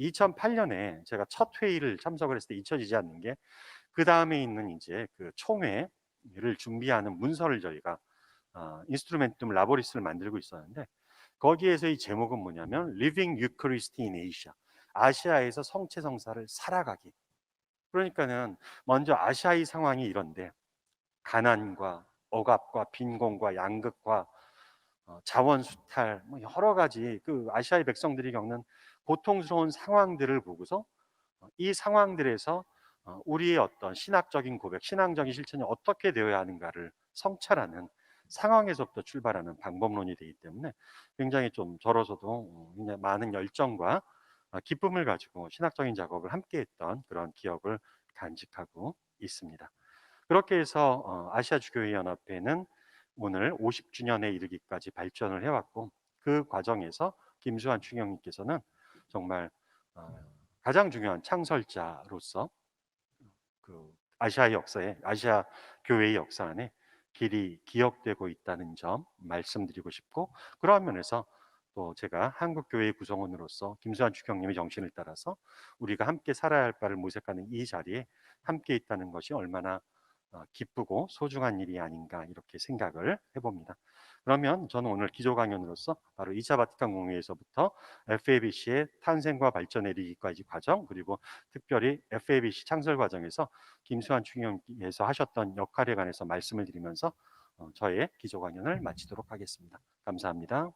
2008년에 제가 첫 회의를 참석을 했을 때 잊혀지지 않는 게, 그 다음에 있는 이제 그 총회를 준비하는 문서를 저희가 인스트루멘tum 라보리스를 만들고 있었는데, 거기에서의 제목은 뭐냐면 Living Eucharist in Asia, 아시아에서 성체 성사를 살아가기. 그러니까는 먼저 아시아의 상황이 이런데, 가난과 억압과 빈곤과 양극화, 자원 수탈, 뭐 여러 가지 그 아시아의 백성들이 겪는 고통스러운 상황들을 보고서 이 상황들에서 우리의 어떤 신학적인 고백, 신앙적인 실천이 어떻게 되어야 하는가를 성찰하는, 상황에서부터 출발하는 방법론이 되기 때문에 굉장히 좀 저로서도 굉장히 많은 열정과 기쁨을 가지고 신학적인 작업을 함께 했던 그런 기억을 간직하고 있습니다. 그렇게 해서 아시아 주교회 연합회는 오늘 50주년에 이르기까지 발전을 해왔고, 그 과정에서 김수환 추경님께서는 정말 가장 중요한 창설자로서 그 아시아 역사에, 아시아 교회의 역사 안에 길이 기억되고 있다는 점 말씀드리고 싶고, 그러한 면에서 또 제가 한국교회의 구성원으로서 김수환 추경님의 정신을 따라서 우리가 함께 살아야 할 바를 모색하는 이 자리에 함께 있다는 것이 얼마나 기쁘고 소중한 일이 아닌가, 이렇게 생각을 해봅니다. 그러면 저는 오늘 기조 강연으로서 바로 2차 바티칸 공회에서부터 FABC의 탄생과 발전에 이르기까지 과정, 그리고 특별히 FABC 창설 과정에서 김수환 추경님께서 하셨던 역할에 관해서 말씀을 드리면서 저의 기조 강연을 마치도록 하겠습니다. 감사합니다.